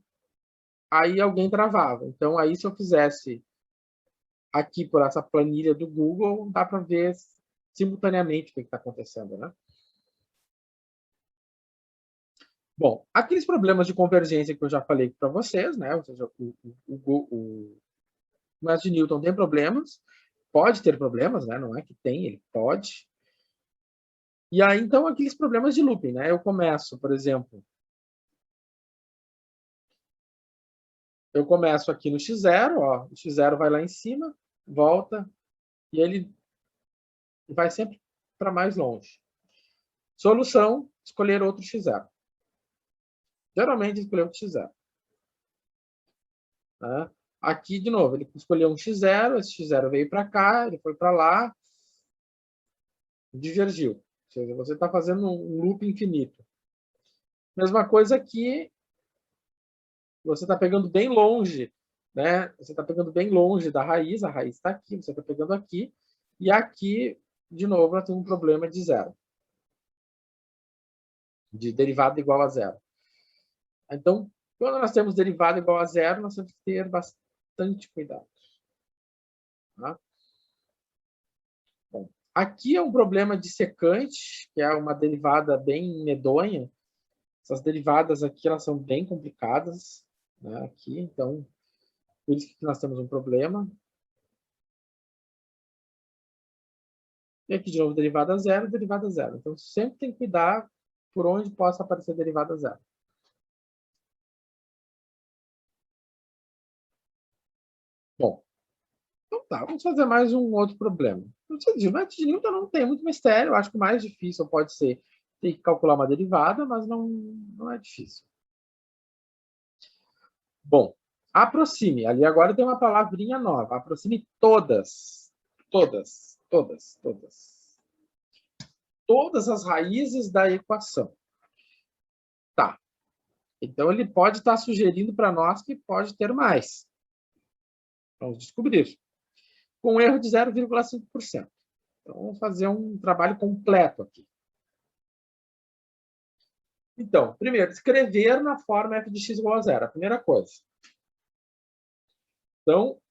aí alguém travava. Então, aí se eu fizesse aqui por essa planilha do Google, dá para ver simultaneamente o que está acontecendo, né? Bom, aqueles problemas de convergência que eu já falei para vocês, né? Ou seja, o método de Newton tem problemas, pode ter problemas, né? Não é que tem, ele pode. E aí, então, aqueles problemas de looping, né? Eu começo, por exemplo, aqui no x0, ó, o x0 vai lá em cima, volta, e ele vai sempre para mais longe. Solução, escolher outro x0. Geralmente, escolher outro x0. Né? Aqui, de novo, ele escolheu um x0, esse x0 veio para cá, ele foi para lá, divergiu. Ou seja, você está fazendo um loop infinito. Mesma coisa aqui, você está pegando bem longe, né? Você está pegando bem longe da raiz, a raiz está aqui, você está pegando aqui, e aqui, de novo, nós temos um problema de zero. De derivada igual a zero. Então, quando nós temos derivada igual a zero, nós temos que ter bastante cuidado. Tá? Bom, aqui é um problema de secante, que é uma derivada bem medonha. Essas derivadas aqui, elas são bem complicadas, né? Aqui, então, por isso que nós temos um problema. E aqui, de novo, derivada zero, derivada zero. Então, sempre tem que cuidar por onde possa aparecer derivada zero. Bom, Então tá, vamos fazer mais um outro problema. O método de Newton não tem muito mistério, eu acho que o mais difícil pode ser ter que calcular uma derivada, mas não é difícil. Bom, aproxime. Ali agora tem uma palavrinha nova. Aproxime todas. Todas. Todas. Todas. Todas as raízes da equação. Tá. Então, ele pode estar sugerindo para nós que pode ter mais. Vamos descobrir. Com um erro de 0,5%. Então, vamos fazer um trabalho completo aqui. Então, primeiro, escrever na forma f de x igual a zero. A primeira coisa. Então, o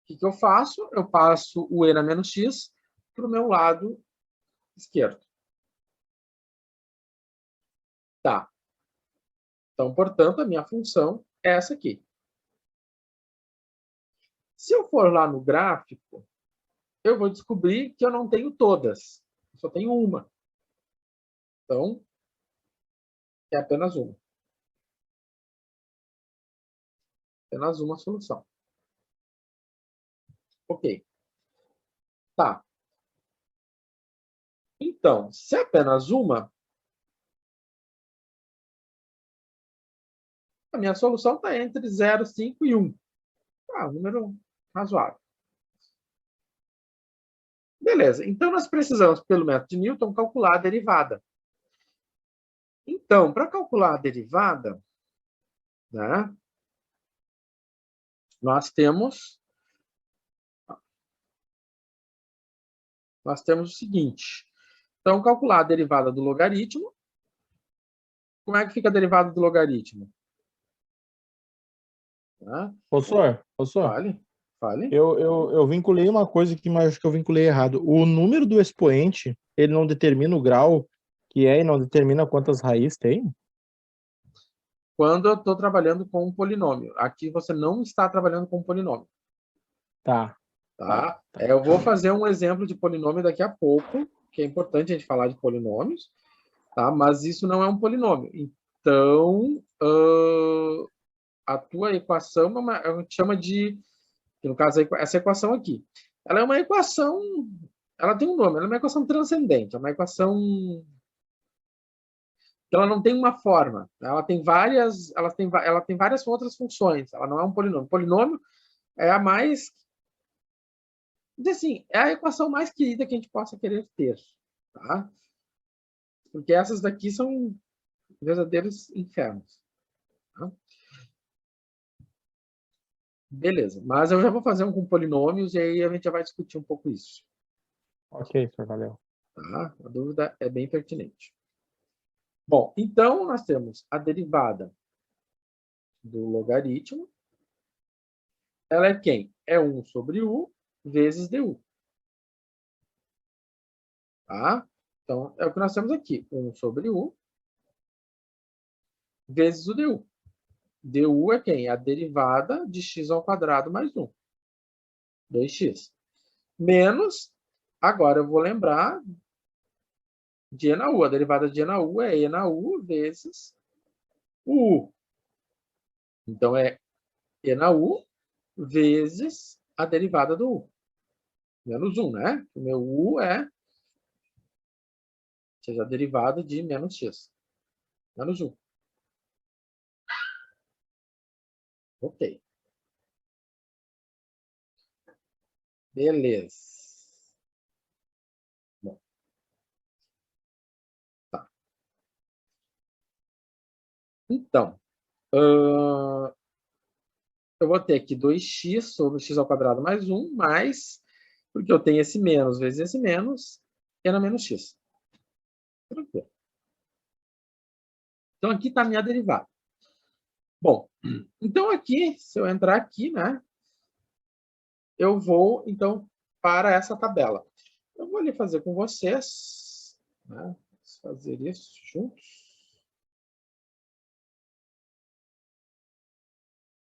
que eu faço? Eu passo o e na menos x para o meu lado esquerdo. Tá. Então, portanto, a minha função é essa aqui. Se eu for lá no gráfico, eu vou descobrir que eu não tenho todas. Eu só tenho uma. Então, é apenas uma. Apenas uma solução. Ok. Tá. Então, se é apenas uma, a minha solução está entre 0, 5 e 1. Tá, um número razoável. Beleza. Então, nós precisamos, pelo método de Newton, calcular a derivada. Então, para calcular a derivada, né, nós temos o seguinte. Então, calcular a derivada do logaritmo. Como é que fica a derivada do logaritmo? Tá? Professor, Fale. Eu vinculei uma coisa aqui, mas acho que eu vinculei errado. O número do expoente, ele não determina o grau que é e não determina quantas raízes tem? Quando eu estou trabalhando com um polinômio. Aqui você não está trabalhando com um polinômio. Tá. Tá? Eu vou fazer um exemplo de polinômio daqui a pouco, que é importante a gente falar de polinômios, tá? Mas isso não é um polinômio. Então, a tua equação a gente chama de, no caso, essa equação aqui. Ela é uma equação, ela tem um nome, ela é uma equação transcendente, é uma equação que ela não tem uma forma, ela tem várias outras funções, ela não é um polinômio. Polinômio é a mais, assim, é a equação mais querida que a gente possa querer ter, tá? Porque essas daqui são verdadeiros infernos. Tá? Beleza, mas eu já vou fazer um com polinômios e aí a gente já vai discutir um pouco isso. Ok, senhor, valeu. Tá? A dúvida é bem pertinente. Bom, então nós temos a derivada do logaritmo. Ela é quem? É 1 sobre u vezes du. Tá? Então, é o que nós temos aqui. 1 sobre u vezes o du. Du é quem? A derivada de x ao quadrado mais 1. 2x. Menos, agora eu vou lembrar de e na u. A derivada de e na u é e na u vezes o u. Então, é e na u vezes a derivada do u. Menos 1, né? O meu u é, seja, a derivada de menos x. Menos 1. Ok. Beleza. Bom. Tá. Então, eu vou ter aqui 2x sobre x ao quadrado mais 1, mais, porque eu tenho esse menos vezes esse menos, e na menos x. Tranquilo. Então, aqui está a minha derivada. Bom, então aqui, se eu entrar aqui, né, eu vou, então, para essa tabela. Eu vou ali fazer com vocês, né, vamos fazer isso juntos.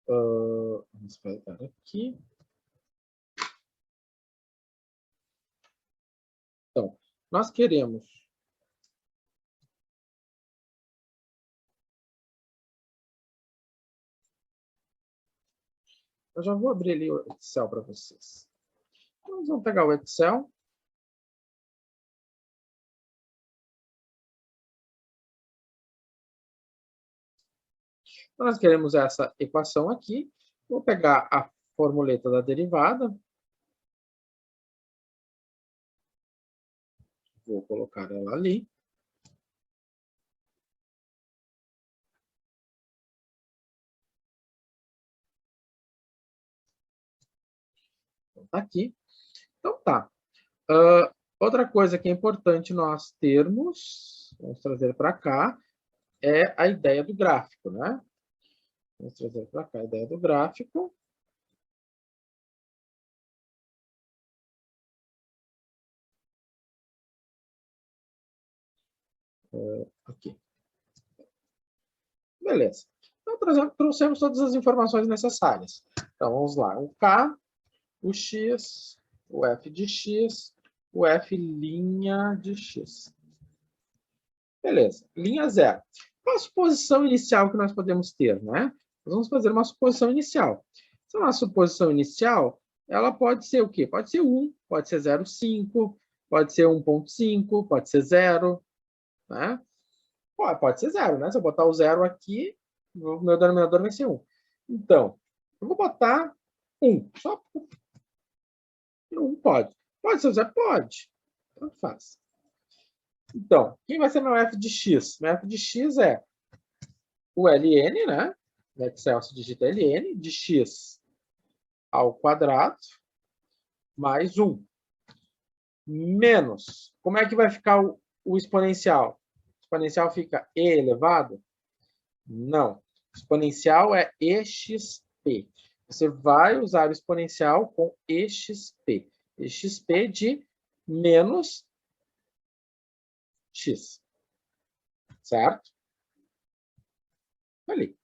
Vamos pegar aqui. Então, nós queremos Eu já vou abrir ali o Excel para vocês. Então, vamos pegar o Excel. Então, nós queremos essa equação aqui. Vou pegar a formuleta da derivada. Vou colocar ela ali. Então, tá aqui. Então, tá. Outra coisa que é importante nós termos, vamos trazer para cá, é a ideia do gráfico, né? Vamos trazer para cá a ideia do gráfico. Aqui. Beleza. Então, trouxemos todas as informações necessárias. Então, vamos lá. O K, o X, o F de X, o F' de X. Beleza. Linha zero. Qual a suposição inicial que nós podemos ter, né? Nós vamos fazer uma suposição inicial. Se é uma suposição inicial, ela pode ser o quê? Pode ser 1, pode ser 0,5, pode ser 1,5, pode ser 0, né? Pode ser 0, né? Se eu botar o 0 aqui, o meu denominador vai ser 1. Então, eu vou botar 1. Só 1 pode. Pode ser o 0? Pode. Tanto faz. Então, quem vai ser meu f de x? Meu f de x é o ln, né? No Excel se digita ln de x ao quadrado mais 1. Menos. Como é que vai ficar o exponencial? O exponencial fica e elevado? Não. O exponencial é exp. Você vai usar o exponencial com exp. Exp de menos x. Certo? Ali.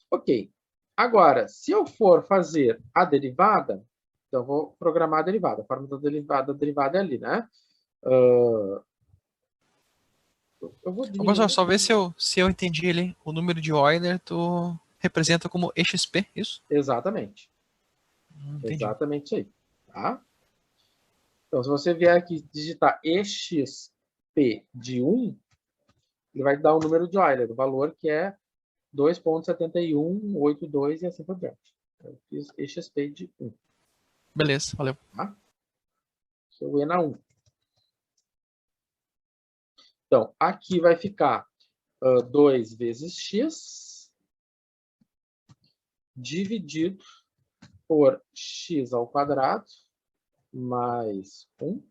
Ok. Agora, se eu for fazer a derivada, então eu vou programar a derivada. A forma da derivada é ali, né? Eu vou diminuir. Professor, só ver se eu entendi ali. O número de Euler tu representa como exp, isso? Exatamente. Entendi. Exatamente isso aí. Tá? Então, se você vier aqui digitar exp de 1, ele vai dar o número de Euler, o valor que é 2,7182 e assim por diante. Eu fiz exp de 1. Beleza, valeu. Tá? Seu E na 1. Então, aqui vai ficar 2 vezes x dividido por x ao quadrado mais 1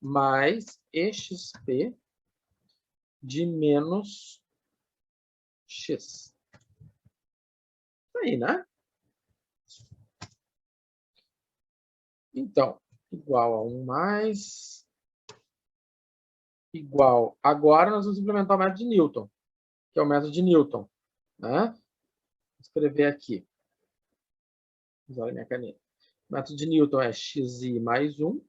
mais exp de menos x. Isso aí, né? Então, igual a 1 mais igual. Agora nós vamos implementar o método de Newton, que é o método de Newton, né? Vou escrever aqui. Vou usar a minha caneta. O método de Newton é xi mais 1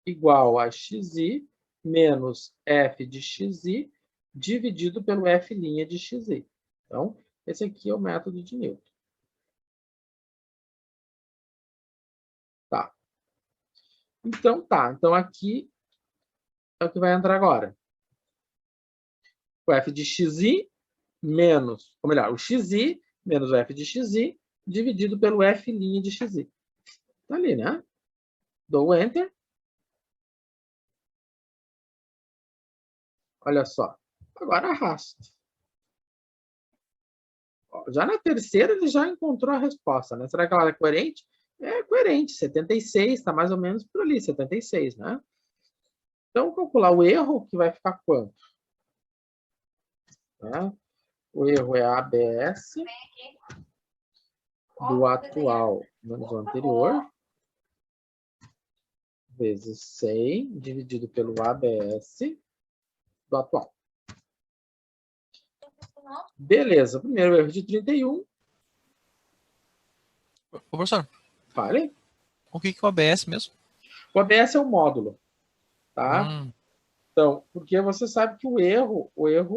igual a xi menos f de xi dividido pelo f' de xi. Então, esse aqui é o método de Newton. Tá. Então, tá. Então, aqui é o que vai entrar agora. O f de xi menos, ou melhor, o xi menos o f de xi dividido pelo f' de xi. Tá ali, né? Dou Enter. Olha só. Agora arrasto. Já na terceira ele já encontrou a resposta, né? Será que ela é coerente? É coerente. 76, está mais ou menos por ali, 76, né? Então, calcular o erro, que vai ficar quanto? Né? O erro é a ABS do atual menos o anterior, vezes 100, dividido pelo ABS do atual. Beleza, primeiro erro de 31. Ô, professor, Fale. o que é o ABS mesmo? O ABS é o módulo, tá? Então, porque você sabe que o erro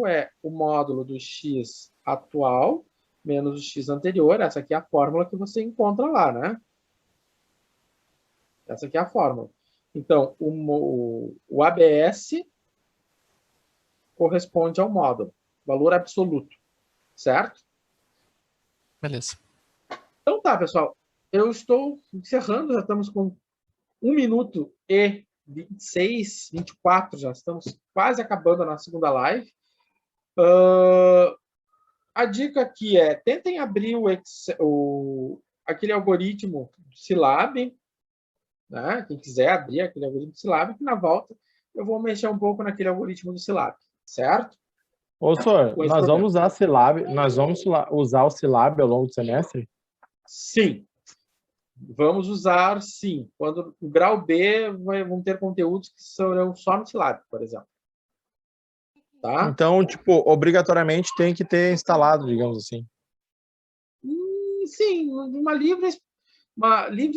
é o módulo do x atual menos o x anterior. Essa aqui é a fórmula que você encontra lá, né? Essa aqui é a fórmula. Então, o ABS corresponde ao módulo, valor absoluto, certo? Beleza. Então tá, pessoal. Eu estou encerrando, já estamos com 1 minuto e 26, 24, já estamos quase acabando a nossa segunda live. A dica aqui é, tentem abrir aquele algoritmo do Silab, né? Quem quiser abrir aquele algoritmo do Silab, que na volta eu vou mexer um pouco naquele algoritmo do Silab, certo? Ô, senhor, Com esse nós problema. vamos usar Silab, nós vamos usar o Silab ao longo do semestre? Sim. Vamos usar, sim. Quando o grau B vão ter conteúdos que serão só no Silab, por exemplo. Tá? Então, tipo, obrigatoriamente tem que ter instalado, digamos assim. Sim, uma livre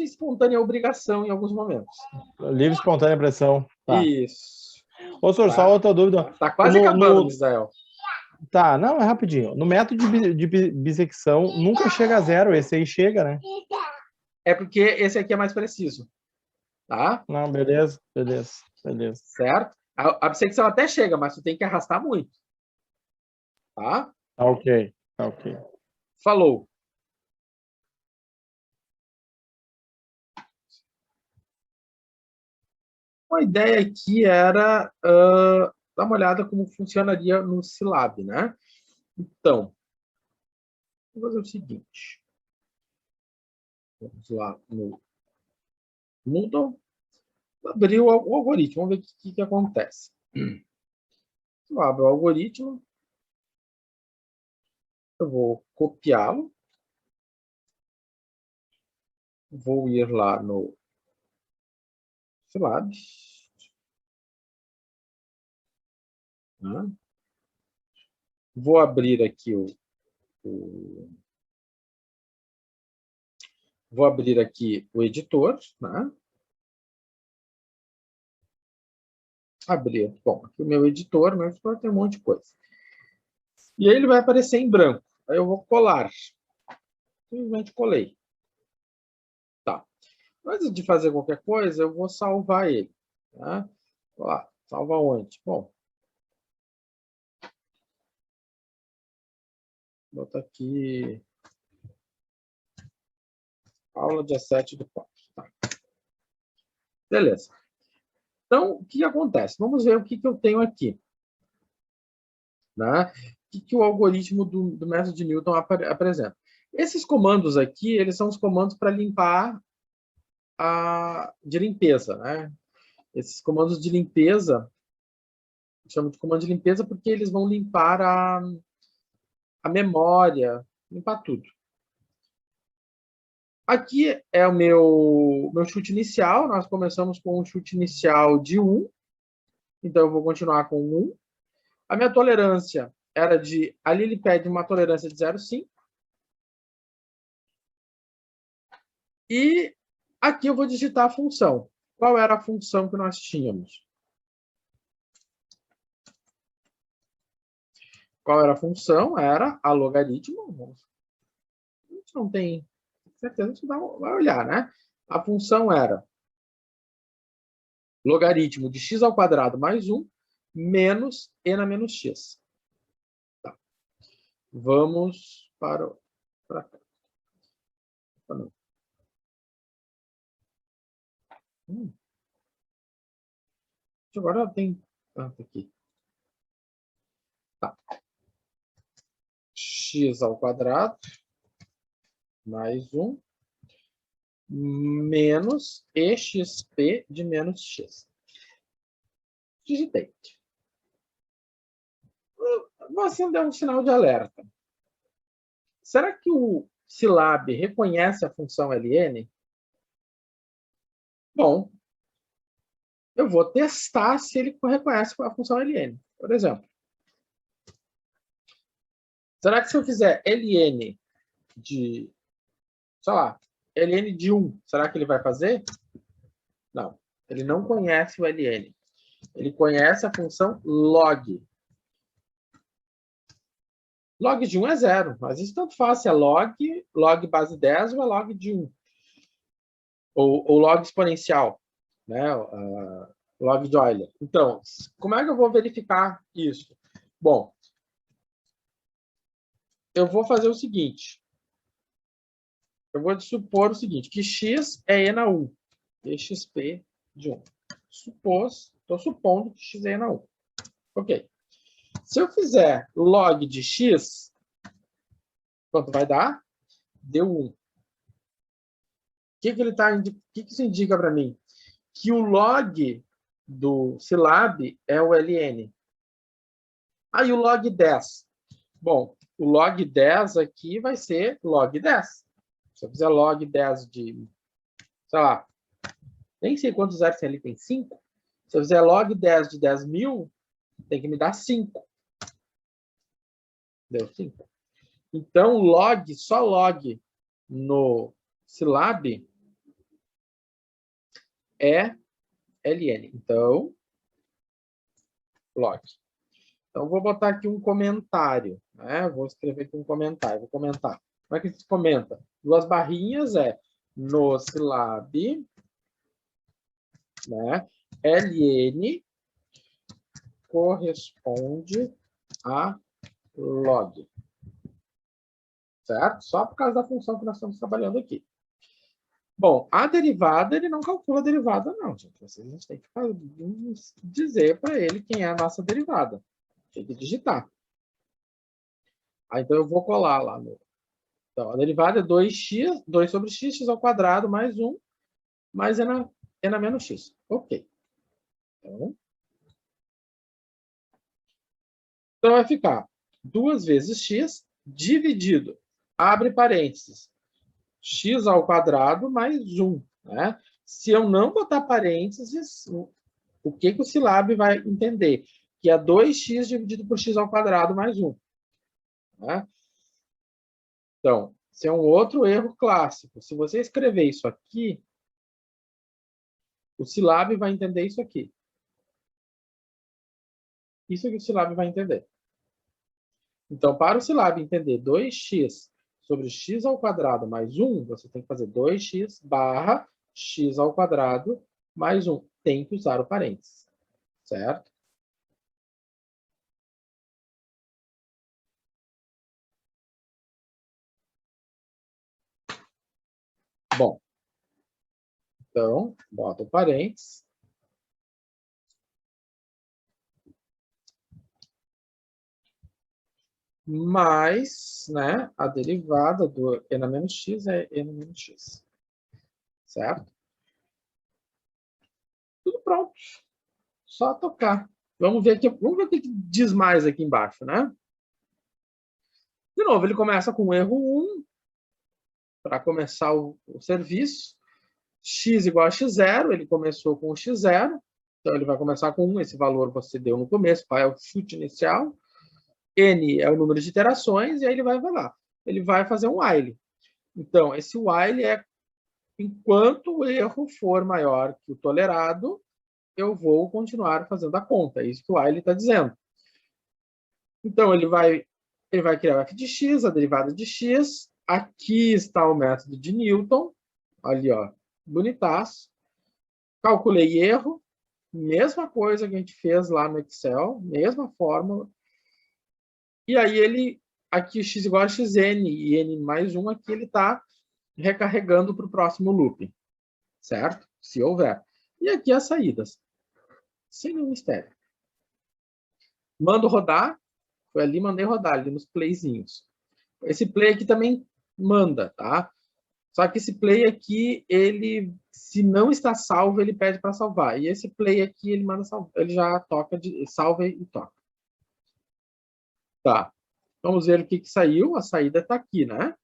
e espontânea obrigação em alguns momentos. Livre, espontânea pressão. Tá. Isso. Ô, senhor, só outra dúvida. Tá quase acabando, Misael. Tá, não, é rapidinho. No método de bissecção, nunca chega a zero. Esse aí chega, né? É porque esse aqui é mais preciso. Tá? Não, beleza, beleza, beleza. Certo? A bissecção até chega, mas tu tem que arrastar muito. Tá? Tá ok, tá ok. Falou. A ideia aqui era dar uma olhada como funcionaria no Silab, né? Então, vou fazer o seguinte. Vamos lá no Moodle. Abrir o algoritmo, vamos ver o que acontece. Eu abro o algoritmo. Eu vou copiá-lo. Vou ir lá no Silab. Né? Vou abrir aqui vou abrir aqui o editor, né? Abrir. Bom, aqui o meu editor tem um monte de coisa. E aí ele vai aparecer em branco. Aí eu vou colar. Simplesmente colei. Tá. Antes de fazer qualquer coisa, eu vou salvar ele. Tá? Lá, salva onde? Bom, vou botar aqui aula dia 7 do 4. Tá. Beleza. Então, o que acontece? Vamos ver o que eu tenho aqui. Né? O que o algoritmo do método de Newton apresenta? Esses comandos aqui, eles são os comandos para limpar de limpeza. Né? Esses comandos de limpeza, chamo de comando de limpeza porque eles vão limpar a memória, limpar tudo. Aqui é o meu chute inicial. Nós começamos com um chute inicial de 1. Então, eu vou continuar com 1. A minha tolerância era de... Ali ele pede uma tolerância de 0,5. E aqui eu vou digitar a função. Qual era a função que nós tínhamos? Qual era a função? Era a logaritmo. A gente não tem certeza, que vai olhar, né? A função era logaritmo de x ao quadrado mais 1 menos e na menos x. Tá. Vamos para cá. Agora tem... tá aqui. Tá. X ao quadrado mais 1 menos exp de menos x. Digitei. Vou acender um sinal de alerta. Será que o Silab reconhece a função ln? Bom, eu vou testar se ele reconhece a função ln. Por exemplo, será que se eu fizer ln de, sei lá, ln de 1, será que ele vai fazer? Não, ele não conhece o ln. Ele conhece a função log. Log de 1 é 0, mas isso tanto faz se é log base 10 ou é log de 1. Ou log exponencial, né? Log de Euler. Então, como é que eu vou verificar isso? Bom, eu vou fazer o seguinte. Eu vou supor o seguinte, que x é e na 1, exp de 1. Estou supondo que x é e na 1. Ok. Se eu fizer log de x, quanto vai dar? Deu 1. O que isso indica para mim? Que o log do Silab é o ln. Aí o log 10. Bom, o log 10 aqui vai ser log 10. Se eu fizer log 10 de, sei lá, nem sei quantos zeros tem ali, tem 5. Se eu fizer log 10 de 10.000, tem que me dar 5. Deu 5. Então, log, só log no Silab é ln. Então, log. Então, vou botar aqui um comentário. Né? Vou escrever aqui um comentário. Vou comentar. Como é que se comenta? Duas barrinhas é no Silab, né? ln corresponde a log. Certo? Só por causa da função que nós estamos trabalhando aqui. Bom, a derivada, ele não calcula a derivada, não, gente. Vocês têm que dizer para ele quem é a nossa derivada. Tem que digitar. Então, eu vou colar lá. Então, a derivada é 2x, 2 sobre x, x ao quadrado, mais 1, mais n menos x. Ok. Então, vai ficar 2 vezes x dividido, abre parênteses, x ao quadrado mais 1. Né? Se eu não botar parênteses, o que o Silab vai entender? Que é 2x dividido por x ao quadrado mais 1. Né? Então, esse é um outro erro clássico. Se você escrever isso aqui, o Silab vai entender isso aqui. Isso que o Silab vai entender. Então, para o Silab entender 2x sobre x ao quadrado mais 1, você tem que fazer 2x barra x ao quadrado mais 1. Tem que usar o parênteses. Certo? Bom. Então, bota o parênteses. Mais, né, a derivada do n menos x é n menos x. Certo? Tudo pronto. Só tocar. Vamos ver o que diz mais aqui embaixo, né? De novo, ele começa com o erro 1, para começar o serviço. X igual a x0, ele começou com o x0, então ele vai começar com 1, esse valor você deu no começo, qual é o chute inicial. N é o número de iterações, e aí ele vai lá. Ele vai fazer um while. Então, esse while é enquanto o erro for maior que o tolerado, eu vou continuar fazendo a conta. É isso que o while está dizendo. Então, ele vai criar o f de x, a derivada de x. Aqui está o método de Newton. Ali, ó, bonitaço. Calculei erro. Mesma coisa que a gente fez lá no Excel. Mesma fórmula. E aí, aqui x igual a xn e n mais 1, aqui ele está recarregando para o próximo loop. Certo? Se houver. E aqui as saídas. Sem nenhum mistério. Mando rodar. Foi ali, mandei rodar, ali nos playzinhos. Esse play aqui também manda, tá? Só que esse play aqui, ele, se não está salvo, ele pede para salvar. E esse play aqui, ele manda salvar, ele já toca, salva e toca. Tá. Vamos ver o que saiu. A saída está aqui, né?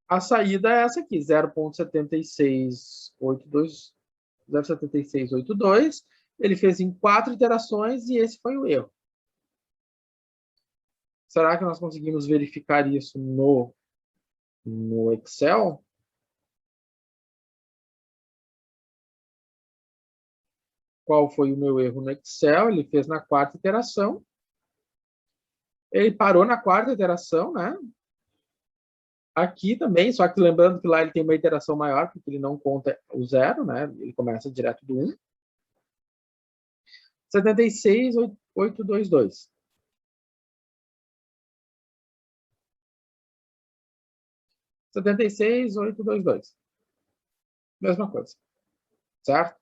A saída é essa aqui, 0.7682. 0.7682. Ele fez em 4 iterações e esse foi o erro. Será que nós conseguimos verificar isso no Excel? Qual foi o meu erro no Excel? Ele fez na 4ª iteração. Ele parou na quarta iteração, né? Aqui também, só que lembrando que lá ele tem uma iteração maior, porque ele não conta o 0, né? Ele começa direto do 1. 76.822. 76.822. Mesma coisa, certo?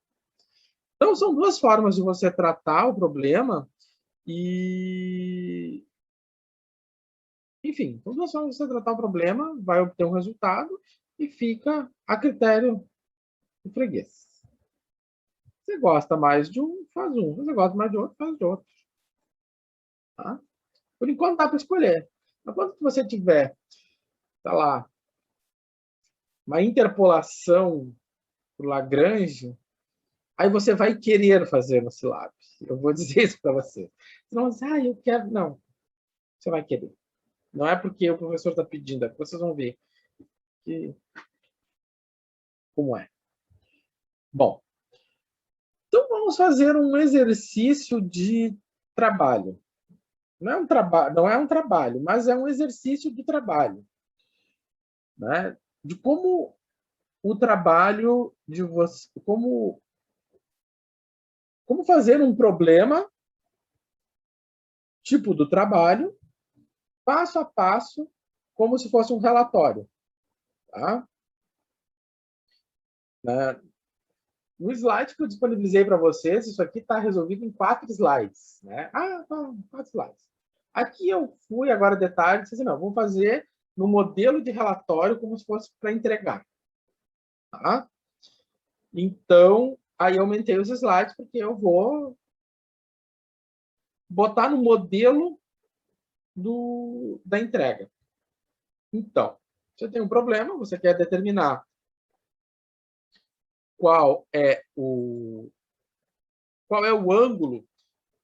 Então, são duas formas de você tratar o problema e... Enfim, são duas formas de você tratar o problema, vai obter um resultado e fica a critério do freguês. Você gosta mais de um, faz um. Você gosta mais de outro, faz de outro. Tá? Por enquanto dá para escolher. Mas quando você tiver, tá lá, uma interpolação por Lagrange, aí você vai querer fazer no Scilab. Eu vou dizer isso para você. Você não vai dizer, eu quero. Não. Você vai querer. Não é porque o professor está pedindo, é que vocês vão ver como é. Bom, então vamos fazer um exercício de trabalho. Não é um trabalho, mas é um exercício de trabalho, né? De como o trabalho de você, como fazer um problema tipo do trabalho, passo a passo, como se fosse um relatório, tá? No slide que eu disponibilizei para vocês, isso aqui está resolvido em 4 slides, né? 4 slides. Aqui eu fui agora detalhe, disse assim, não, vou fazer no modelo de relatório como se fosse para entregar, tá? Então, aí eu aumentei os slides porque eu vou botar no modelo da entrega. Então, você tem um problema, você quer determinar qual é o ângulo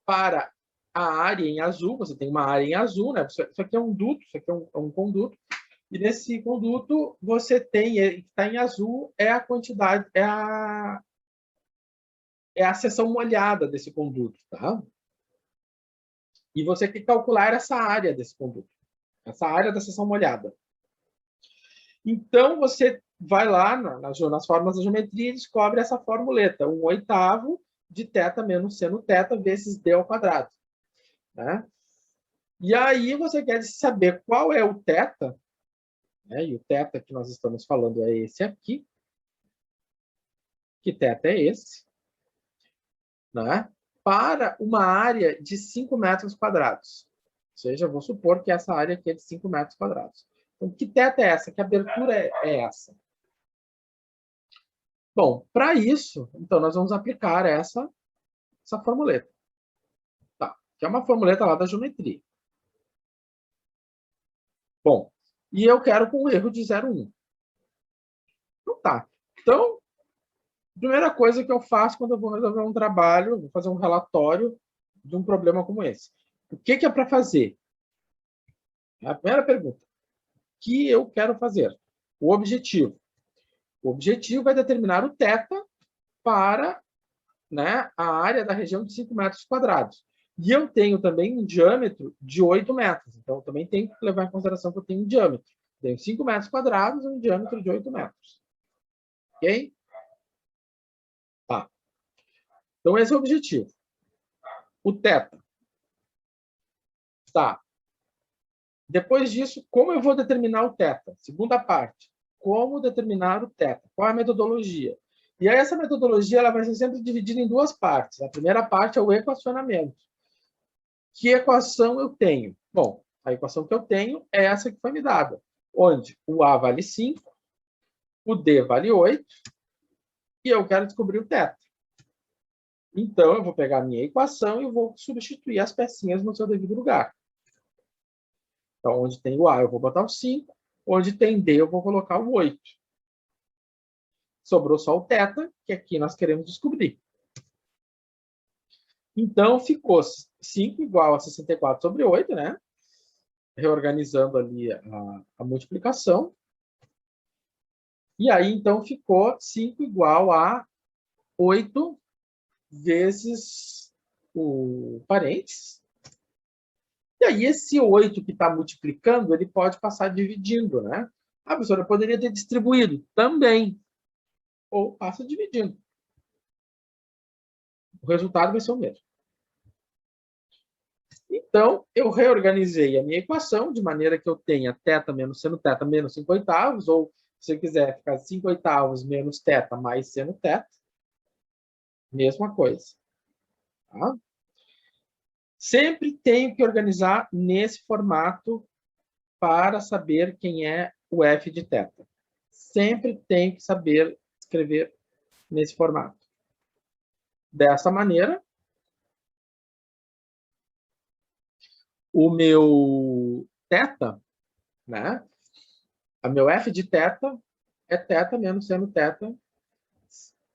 para a área em azul. Você tem uma área em azul, né? Isso aqui é um duto, isso aqui é um conduto. E nesse conduto você tem, está em azul, é a quantidade, é a seção molhada desse conduto, tá? E você tem que calcular essa área desse conduto, essa área da seção molhada. Então, você vai lá nas formas da geometria e descobre essa formuleta, 1/8 de θ menos seno θ vezes d ao quadrado, né? E aí você quer saber qual é o θ, né? E o θ que nós estamos falando é esse aqui. Que θ é esse? Né? Para uma área de 5 metros quadrados. Ou seja, vou supor que essa área aqui é de 5 metros quadrados. Então, que θ é essa? Que abertura é essa? Bom, para isso, então, nós vamos aplicar essa formuleta. Tá? Que é uma formuleta lá da geometria. Bom, e eu quero com um erro de 0,1. Então, tá. Então, a primeira coisa que eu faço quando eu vou resolver um trabalho, vou fazer um relatório de um problema como esse. O que é para fazer? É a primeira pergunta. O que eu quero fazer? O objetivo. O objetivo é determinar o θ para, né, a área da região de 5 metros quadrados. E eu tenho também um diâmetro de 8 metros. Então, eu também tenho que levar em consideração que eu tenho um diâmetro. Tenho 5 metros quadrados e um diâmetro de 8 metros. Ok? Tá. Então, esse é o objetivo. O θ. Tá. Depois disso, como eu vou determinar o θ? Segunda parte. Como determinar o θ? Qual é a metodologia? E aí, essa metodologia ela vai ser sempre dividida em 2 partes. A primeira parte é o equacionamento. Que equação eu tenho? Bom, a equação que eu tenho é essa que foi me dada, onde o A vale 5, o D vale 8, e eu quero descobrir o θ. Então, eu vou pegar a minha equação e vou substituir as pecinhas no seu devido lugar. Então, onde tem o A, eu vou botar o 5. Onde tem D, eu vou colocar o 8. Sobrou só o θ, que aqui nós queremos descobrir. Então, ficou 5 igual a 64 sobre 8, né? Reorganizando ali a multiplicação. E aí, então, ficou 5 igual a 8 vezes o parênteses. E aí esse 8 que está multiplicando, ele pode passar dividindo, né? A professora poderia ter distribuído também, ou passa dividindo. O resultado vai ser o mesmo. Então, eu reorganizei a minha equação de maneira que eu tenha θ menos seno θ menos 5/8, ou se você quiser ficar 5/8 menos θ mais seno θ, mesma coisa. Tá? Sempre tenho que organizar nesse formato para saber quem é o f de θ. Sempre tenho que saber escrever nesse formato. Dessa maneira, o meu θ, né? O meu f de θ é θ menos seno θ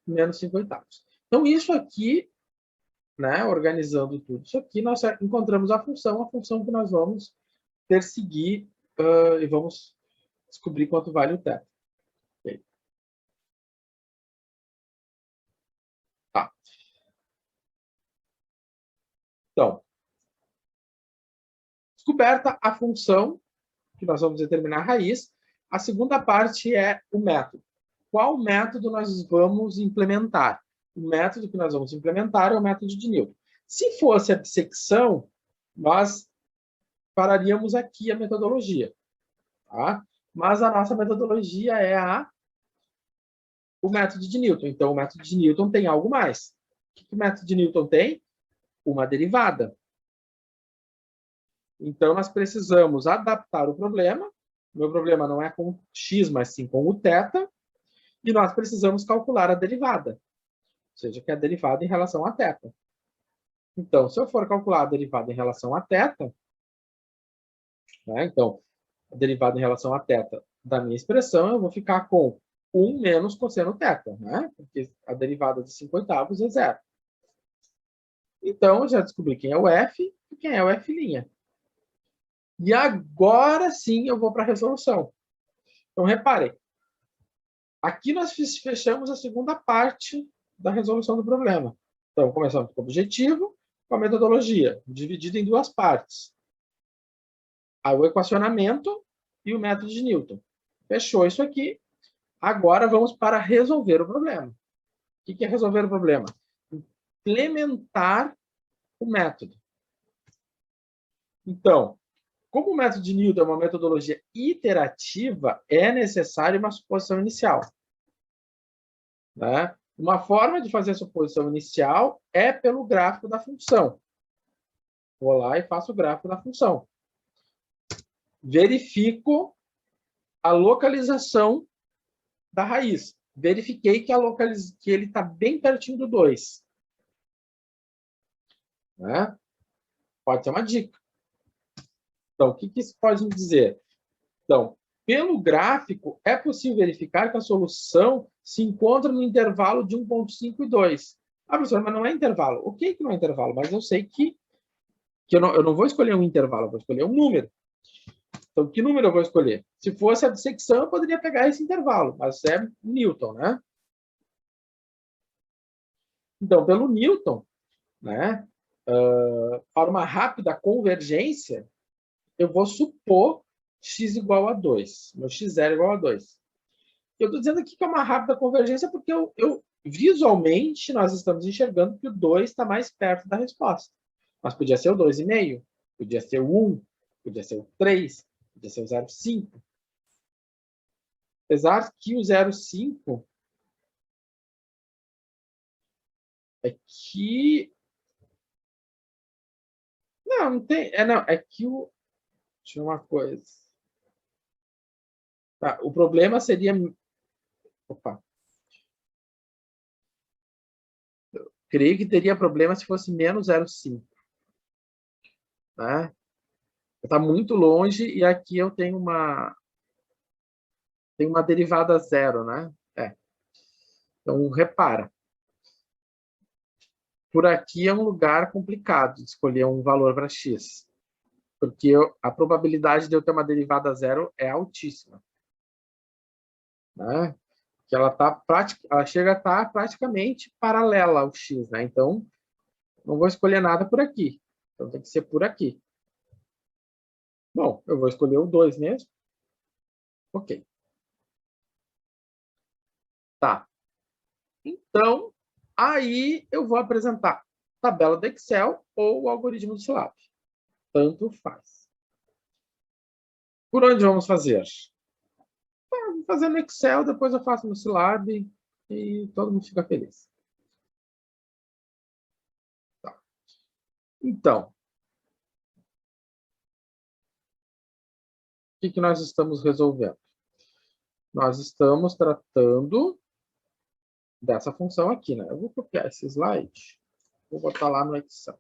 menos 5/8. Então, isso aqui, né, organizando tudo isso aqui, nós encontramos a função que nós vamos perseguir e vamos descobrir quanto vale o θ. Okay. Tá. Então, descoberta a função, que nós vamos determinar a raiz, a segunda parte é o método. Qual método nós vamos implementar? O método que nós vamos implementar é o método de Newton. Se fosse a dissecção, nós pararíamos aqui a metodologia. Tá? Mas a nossa metodologia é o método de Newton. Então, o método de Newton tem algo mais. O que o método de Newton tem? Uma derivada. Então, nós precisamos adaptar o problema. O meu problema não é com x, mas sim com o θ. E nós precisamos calcular a derivada. Ou seja, que é a derivada em relação a θ. Então, se eu for calcular a derivada em relação a θ, né, então, a derivada em relação a θ da minha expressão, eu vou ficar com 1 menos cosseno θ, né? Porque a derivada de 5/8 é 0. Então, eu já descobri quem é o f e quem é o f'. E agora sim eu vou para a resolução. Então, reparem. Aqui nós fechamos a segunda parte da resolução do problema. Então, começamos com o objetivo, com a metodologia, dividida em duas partes. O equacionamento e o método de Newton. Fechou isso aqui. Agora vamos para resolver o problema. O que é resolver o problema? Implementar o método. Então, como o método de Newton é uma metodologia iterativa, é necessário uma suposição inicial. Né? Uma forma de fazer a suposição inicial é pelo gráfico da função. Vou lá e faço o gráfico da função. Verifico a localização da raiz. Verifiquei que ele está bem pertinho do 2. Né? Pode ser uma dica. Então, o que isso pode me dizer? Então, pelo gráfico, é possível verificar que a solução se encontra no intervalo de 1,5 e 2. Ah, professor, mas não é intervalo. Ok que não é intervalo, mas eu sei que eu não vou escolher um intervalo, eu vou escolher um número. Então, que número eu vou escolher? Se fosse a dissecção, eu poderia pegar esse intervalo, mas é Newton, né? Então, pelo Newton, né, para uma rápida convergência, eu vou supor x igual a 2. Meu x0 igual a 2. Eu estou dizendo aqui que é uma rápida convergência porque visualmente nós estamos enxergando que o 2 está mais perto da resposta. Mas podia ser o 2,5, podia ser o 1, podia ser o 3, podia ser o 0,5. Apesar que o 0,5 é que... Não tem... É que o... Deixa eu ver uma coisa. Tá, o problema seria... Opa. Eu creio que teria problema se fosse menos 0,5. Né? Está muito longe e aqui eu tenho uma derivada zero, né? Então, repara. Por aqui é um lugar complicado de escolher um valor para x. Porque a probabilidade de eu ter uma derivada zero é altíssima. Né? Que ela chega a estar praticamente paralela ao x. Né? Então, não vou escolher nada por aqui. Então, tem que ser por aqui. Bom, eu vou escolher o 2 mesmo. Ok. Tá. Então, aí eu vou apresentar tabela do Excel ou o algoritmo do Silab. Tanto faz. Por onde vamos fazer? Vou fazer no Excel, depois eu faço no Silab e todo mundo fica feliz. Tá. Então, o que nós estamos resolvendo? Nós estamos tratando dessa função aqui, né? Eu vou copiar esse slide, vou botar lá no Excel.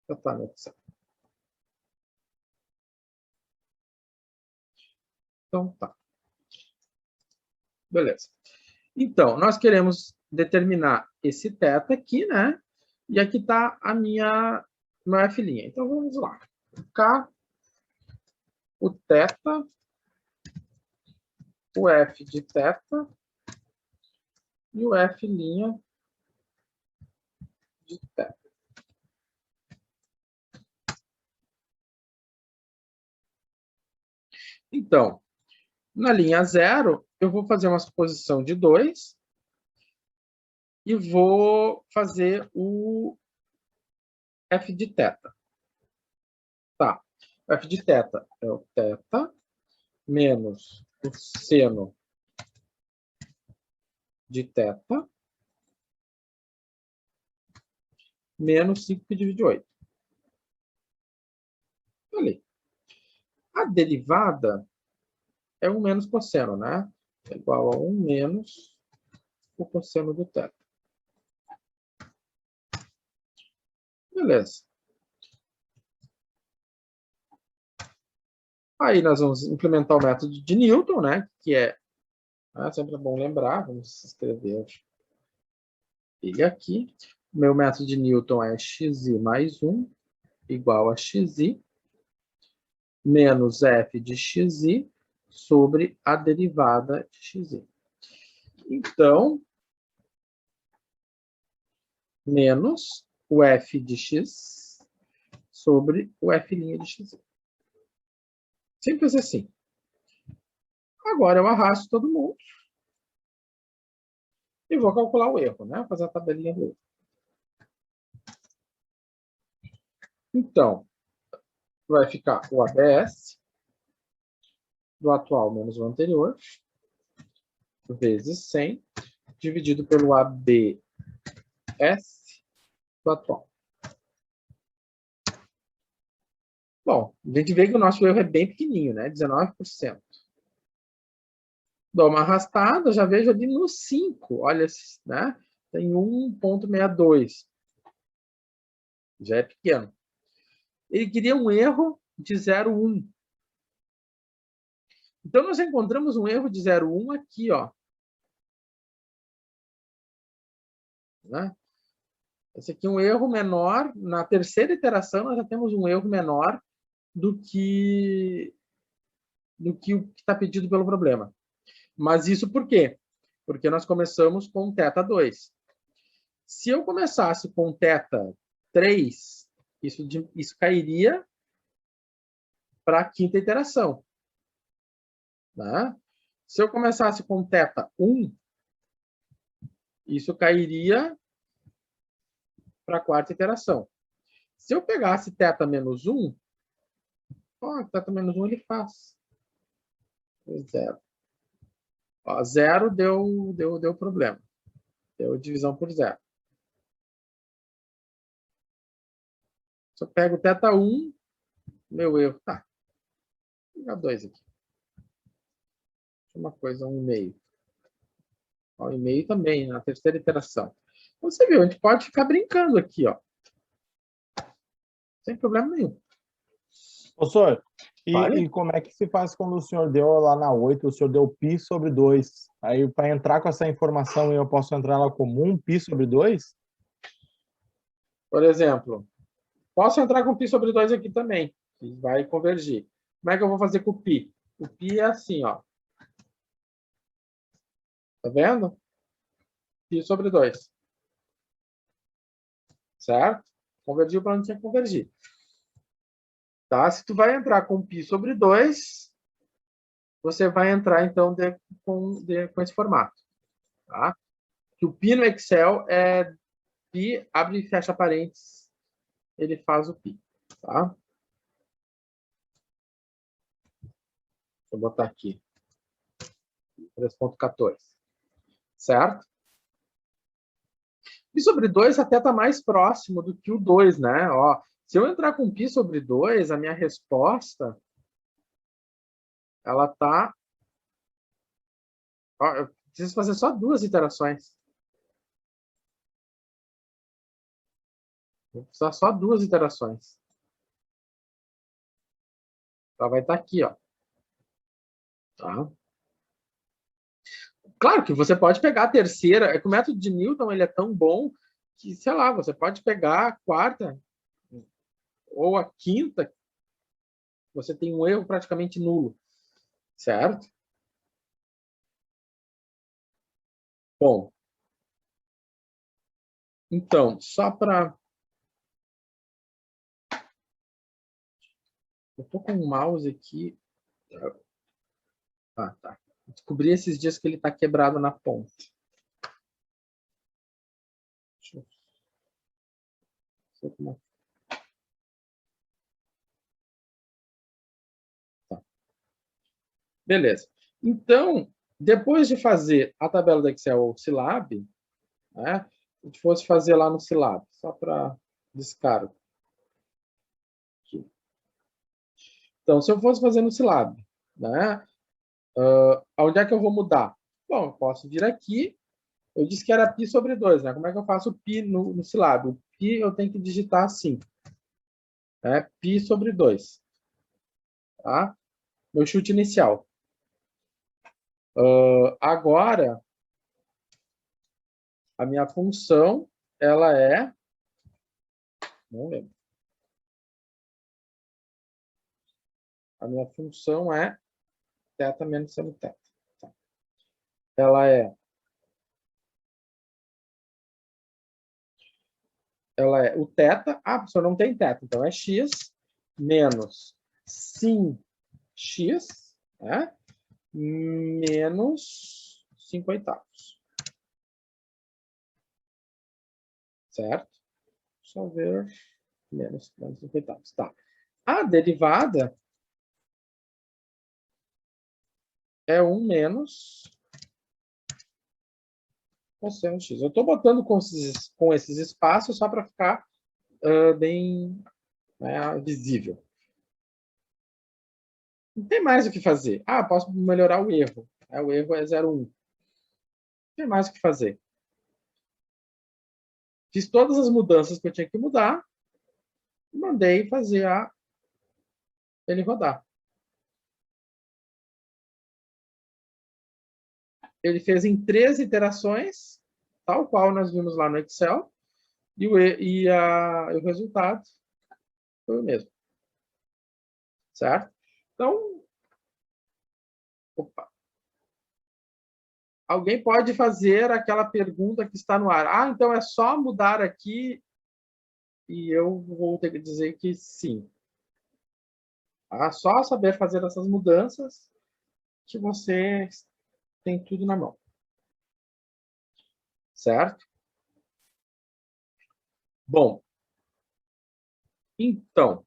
Já está no Excel. Então, tá. Beleza. Então, nós queremos determinar esse θ aqui, né? E aqui está a meu F'. Então, vamos lá. Cá, o θ, o F de θ e o F' de θ. Então, na linha 0, eu vou fazer uma suposição de 2 e vou fazer o F de θ. Tá. O F de θ é o θ menos o seno de θ menos 5 que divide 8. Ali. A derivada é 1 menos cosseno, né? É igual a 1 menos o cosseno do θ. Beleza. Aí nós vamos implementar o método de Newton, né? Que é sempre é bom lembrar, vamos escrever ele aqui. Meu método de Newton é xi mais 1 igual a xi menos f de xi sobre a derivada de xi. Então, menos o f de x sobre o f' de x. Simples assim. Agora eu arrasto todo mundo e vou calcular o erro, né? Vou fazer a tabelinha do erro. Então, vai ficar o ABS do atual menos o anterior, vezes 100, dividido pelo ABS do atual. Bom, a gente vê que o nosso erro é bem pequenininho, né? 19%. Dou uma arrastada, já vejo ali no 5, olha, né? Tem 1,62. Já é pequeno. Ele queria um erro de 0,1. Então, nós encontramos um erro de 0,1 aqui, ó. Né? Esse aqui é um erro menor. Na terceira iteração, nós já temos um erro menor do que o que está pedido pelo problema. Mas isso por quê? Porque nós começamos com θ2. Se eu começasse com θ3, isso cairia para a quinta iteração. Né? Se eu começasse com θ1, isso cairia para a quarta iteração. Se eu pegasse θ menos 1, θ menos 1 ele faz. 0. Ó, 0 deu problema. Deu divisão por 0. Se eu pego θ1, meu erro. Tá. Vou pegar 2 aqui. Uma coisa, 1,5. 1,5 também, na terceira iteração. Você viu, a gente pode ficar brincando aqui, ó. Sem problema nenhum. Professor, e como é que se faz quando o senhor deu lá na 8, o senhor deu π sobre 2? Aí, para entrar com essa informação, eu posso entrar lá como 1 π sobre 2? Por exemplo, Posso entrar com π sobre 2 aqui também, que vai convergir. Como é que eu vou fazer com o π? O π é assim, ó. Tá vendo? Π sobre 2. Certo? Convergiu para onde tinha que convergir. Tá? Se tu vai entrar com π sobre 2, você vai entrar, então, com esse formato. Tá? Que o π no Excel é π, abre e fecha parênteses, ele faz o π. Tá? Deixa eu botar aqui. 3.14. Certo? Π sobre 2 até está mais próximo do que o 2, né? Ó, se eu entrar com π sobre 2, a minha resposta ela está... Eu preciso fazer só 2 iterações. Vou precisar só 2 iterações. Ela vai estar aqui, ó. Tá? Claro que você pode pegar a terceira. É que o método de Newton ele é tão bom que, sei lá, você pode pegar a quarta ou a quinta. Você tem um erro praticamente nulo. Certo? Bom. Então, só para... Eu estou com o mouse aqui. Ah, tá. Descobri esses dias que ele está quebrado na ponta. Deixa eu... Tá. Beleza. Então, depois de fazer a tabela do Excel ou Silab, né, se a gente fosse fazer lá no Silab, só para descargo. Aqui. Então, se eu fosse fazer no Silab, né, onde é que eu vou mudar? Bom, eu posso vir aqui. Eu disse que era π sobre 2, né? Como é que eu faço π no Silab? O π eu tenho que digitar assim. Né? π sobre 2. Tá? Meu chute inicial. Agora, a minha função, ela é... Não lembro. A minha função é θ menos seno θ. Tá. Ela é o θ. Ah, professor, não tem θ. Então, é x menos sin x, né? Menos 5/8. Certo? Só ver. Menos 5/8. Tá. A derivada é 1 menos cosseno x. Eu estou botando com esses espaços só para ficar bem, né, visível. Não tem mais o que fazer. Ah, posso melhorar o erro. O erro é 0,1. Não tem mais o que fazer. Fiz todas as mudanças que eu tinha que mudar e mandei fazer ele rodar. Ele fez em 3 iterações, tal qual nós vimos lá no Excel, e o resultado foi o mesmo. Certo? Então, opa. Alguém pode fazer aquela pergunta que está no ar. Ah, então é só mudar aqui e eu vou ter que dizer que sim. Só saber fazer essas mudanças que você tem tudo na mão. Certo? Bom, então,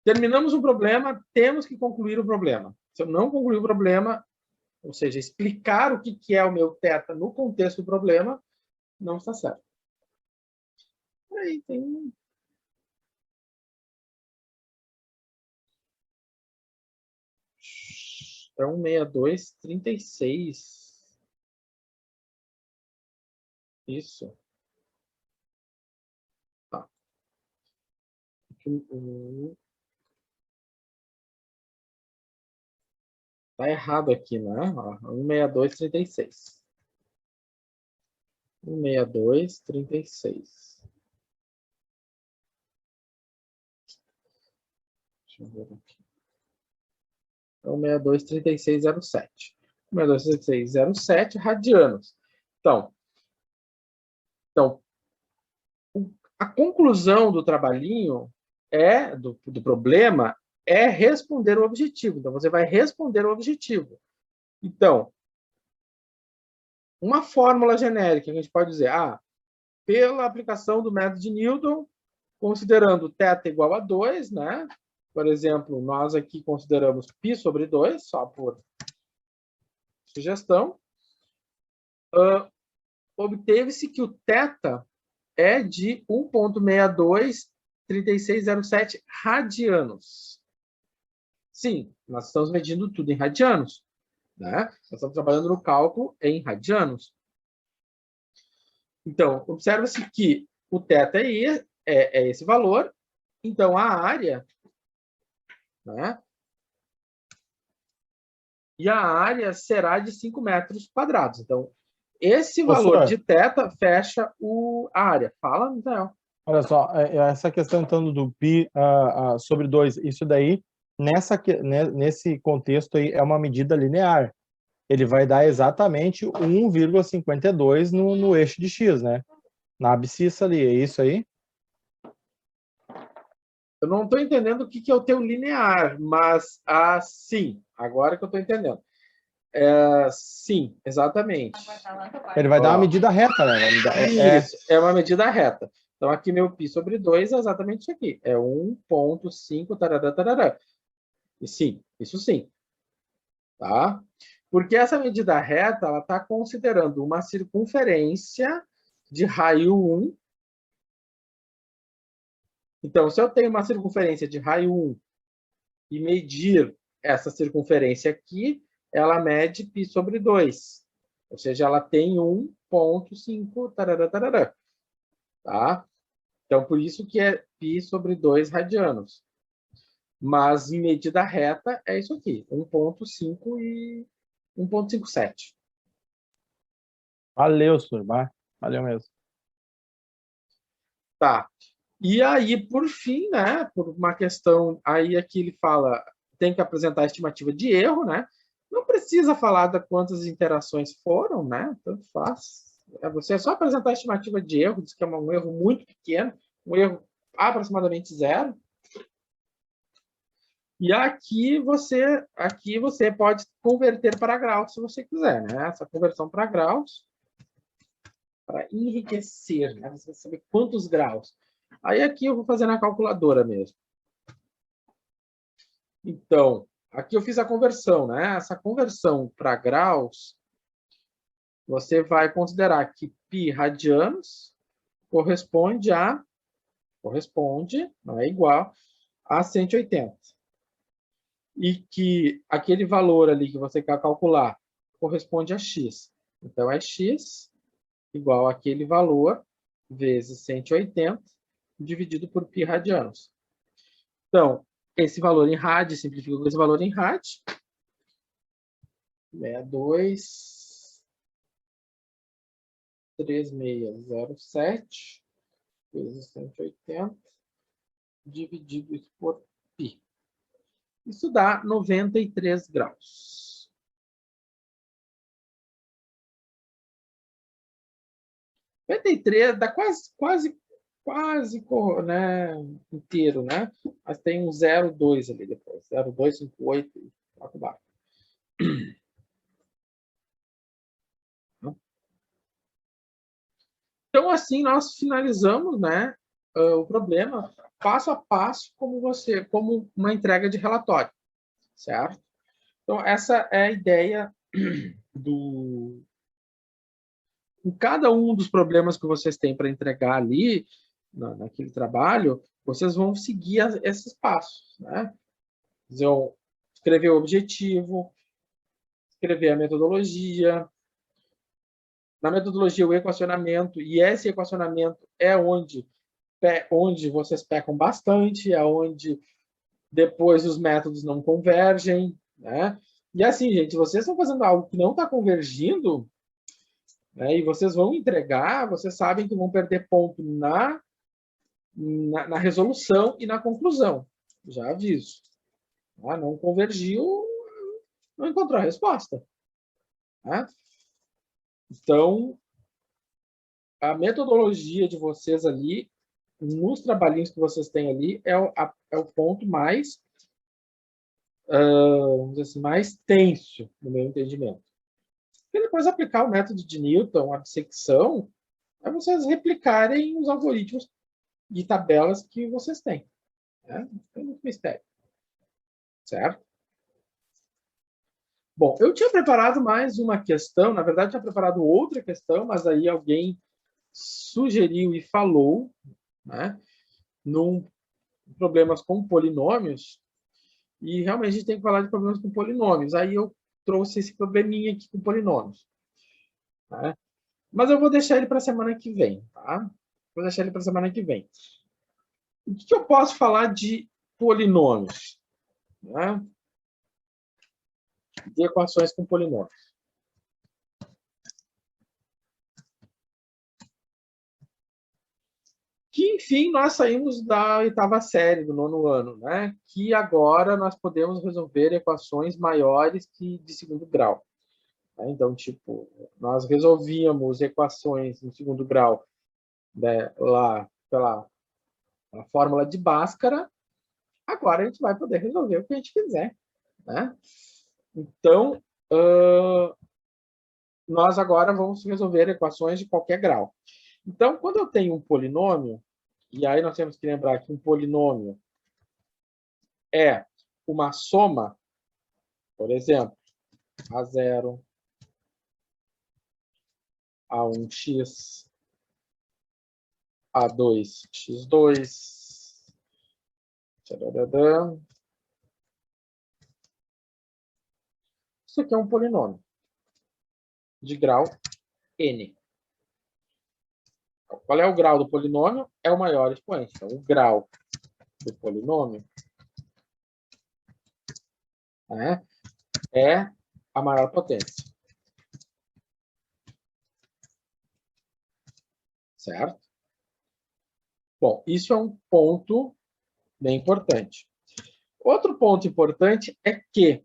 terminamos um problema, temos que concluir o problema. Se eu não concluir o problema, ou seja, explicar o que é o meu θ no contexto do problema, não está certo. Aí tem... É 162,36. Isso. Tá. Tá errado aqui, né? 162,36. 162,36. Deixa eu ver aqui. Então, 62,3607. 62,3607 radianos. Então, a conclusão do trabalhinho do problema é responder o objetivo. Então, você vai responder o objetivo. Então, uma fórmula genérica, a gente pode dizer, pela aplicação do método de Newton, considerando θ igual a 2, né? Por exemplo, nós aqui consideramos π sobre 2, só por sugestão. Obteve-se que o θ é de 1,623607 radianos. Sim, nós estamos medindo tudo em radianos, né? Nós estamos trabalhando no cálculo em radianos. Então, observa-se que o θ é esse valor, então a área, né? E a área será de 5 metros quadrados. Então, esse valor de θ fecha a área. Fala, Misael. Olha só, essa questão então do π sobre 2, isso daí, nesse contexto aí, é uma medida linear. Ele vai dar exatamente 1,52 no eixo de x, né? Na abscissa ali, é isso aí? Eu não estou entendendo o que é o teu linear, mas sim, agora que eu estou entendendo. Sim, exatamente. Ele vai dar uma medida reta, né? Isso, é uma medida reta. Então, aqui meu π sobre 2 é exatamente isso aqui. É 1,5, tarará, tarará. E sim, isso sim. Tá? Porque essa medida reta, ela está considerando uma circunferência de raio 1. Então, se eu tenho uma circunferência de raio 1 e medir essa circunferência aqui, ela mede π sobre 2. Ou seja, ela tem 1,5, tarará, tarará. Tá? Então, por isso que é π sobre 2 radianos. Mas, em medida reta, é isso aqui, 1,5 e 1,57. Valeu, Surbar. Valeu mesmo. Tá. E aí, por fim, né, por uma questão, aí aqui ele fala, tem que apresentar a estimativa de erro, né? Não precisa falar de quantas interações foram, né? Tanto faz. Você é só apresentar a estimativa de erro, diz que é um erro muito pequeno, um erro aproximadamente 0. E aqui você pode converter para graus, se você quiser, né? Essa conversão para graus, para enriquecer, né? Você vai saber quantos graus. Aí aqui eu vou fazer na calculadora mesmo. Então, aqui eu fiz a conversão, né? Essa conversão para graus, você vai considerar que π radianos corresponde, não é igual, a 180. E que aquele valor ali que você quer calcular corresponde a x. Então, é x igual àquele valor vezes 180 dividido por π radianos. Então, esse valor em rad, simplifica com esse valor em rad. 62,3607 vezes 180 dividido isso por π. Isso dá 93 graus. 93 dá quase, né, inteiro, né? Mas tem um 0,2 ali depois. 0,258 e lá para baixo. Então, assim, nós finalizamos, né, o problema passo a passo, como uma entrega de relatório, certo? Então, essa é a ideia em cada um dos problemas que vocês têm para entregar ali, naquele trabalho, vocês vão seguir esses passos, né? Vocês vão escrever o objetivo, escrever a metodologia. Na metodologia, o equacionamento, e esse equacionamento é onde vocês pecam bastante, é onde depois os métodos não convergem, né? E assim, gente, vocês estão fazendo algo que não está convergindo, né? E vocês vão entregar, vocês sabem que vão perder ponto na resolução e na conclusão, Já aviso. Não convergiu, não encontrou a resposta. Né? Então, a metodologia de vocês ali, nos trabalhinhos que vocês têm ali, é o ponto mais, vamos dizer assim, mais tenso, no meu entendimento. E depois aplicar o método de Newton, a dissecção, é vocês replicarem os algoritmos de tabelas que vocês têm. Né? Não tem muito mistério. Certo? Bom, eu tinha preparado mais uma questão, na verdade, tinha preparado outra questão, mas aí alguém sugeriu e falou, né, num problemas com polinômios, e realmente a gente tem que falar de problemas com polinômios. Aí eu trouxe esse probleminha aqui com polinômios. Né? Mas eu vou deixar ele para a semana que vem. Tá? Vou deixar ele para a semana que vem. O que eu posso falar de polinômios? Né? De equações com polinômios. Que, enfim, nós saímos da 8ª série do 9º ano, né? Que agora nós podemos resolver equações maiores que de 2º grau. Então, tipo, nós resolvíamos equações em 2º grau, né, lá pela fórmula de Bhaskara, agora a gente vai poder resolver o que a gente quiser. Né? Então, nós agora vamos resolver equações de qualquer grau. Então, quando eu tenho um polinômio, e aí nós temos que lembrar que um polinômio é uma soma, por exemplo, A0, A1x, A2x2, tcharadadã. Isso aqui é um polinômio de grau n. Qual é o grau do polinômio? É o maior expoente. Então, o grau do polinômio, né, é a maior potência. Certo? Bom, isso é um ponto bem importante. Outro ponto importante é que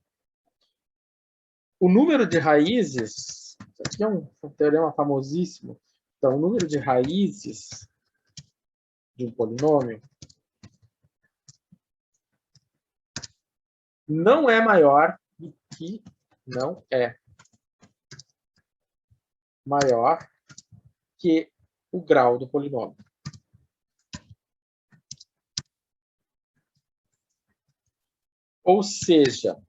o número de raízes, isso aqui é um teorema famosíssimo, então o número de raízes de um polinômio não é maior do que não é maior que o grau do polinômio. Ou seja,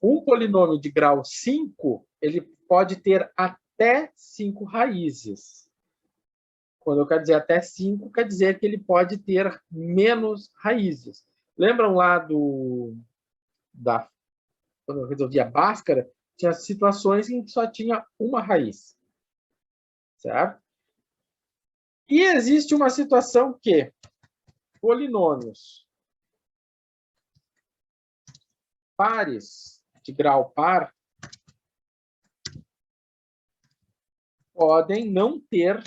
um polinômio de grau 5, ele pode ter até 5 raízes. Quando eu quero dizer até 5, quer dizer que ele pode ter menos raízes. Lembram lá quando eu resolvia Bhaskara, tinha situações em que só tinha uma raiz. Certo? E existe uma situação que polinômios pares de grau par podem não ter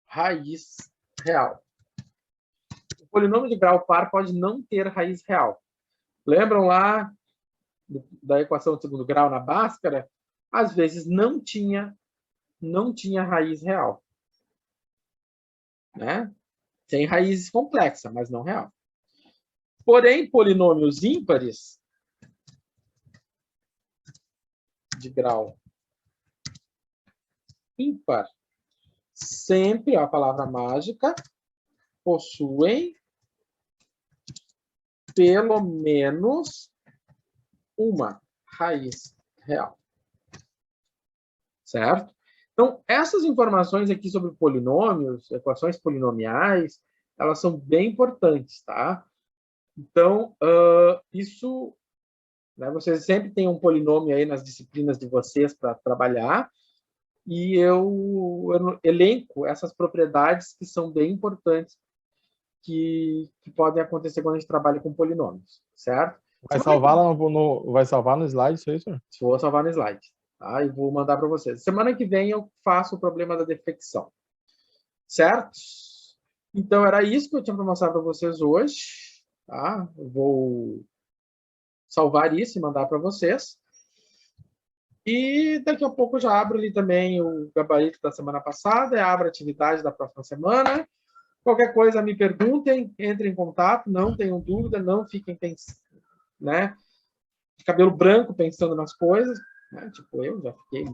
raiz real. O polinômio de grau par pode não ter raiz real. Lembram lá da equação de 2º grau na Bhaskara? Às vezes não tinha raiz real. Né? Tem raízes complexas, mas não real. Porém, polinômios ímpares de grau ímpar, sempre, a palavra mágica, possuem pelo menos uma raiz real. Certo? Então, essas informações aqui sobre polinômios, equações polinomiais, elas são bem importantes, tá? Então, isso, né, vocês sempre têm um polinômio aí nas disciplinas de vocês para trabalhar, e eu elenco essas propriedades que são bem importantes que podem acontecer quando a gente trabalha com polinômios, certo? Vai salvar lá vai salvar no slide isso aí, senhor? Vou salvar no slide, tá? E vou mandar para vocês. Semana que vem eu faço o problema da deflexão, certo? Então, era isso que eu tinha para mostrar para vocês hoje. Tá? Eu vou salvar isso e mandar para vocês. E daqui a pouco eu já abro ali também o gabarito da semana passada, abro a atividade da próxima semana. Qualquer coisa, me perguntem, entrem em contato, não tenham dúvida, não fiquem né, de cabelo branco pensando nas coisas. Né? Tipo, eu já fiquei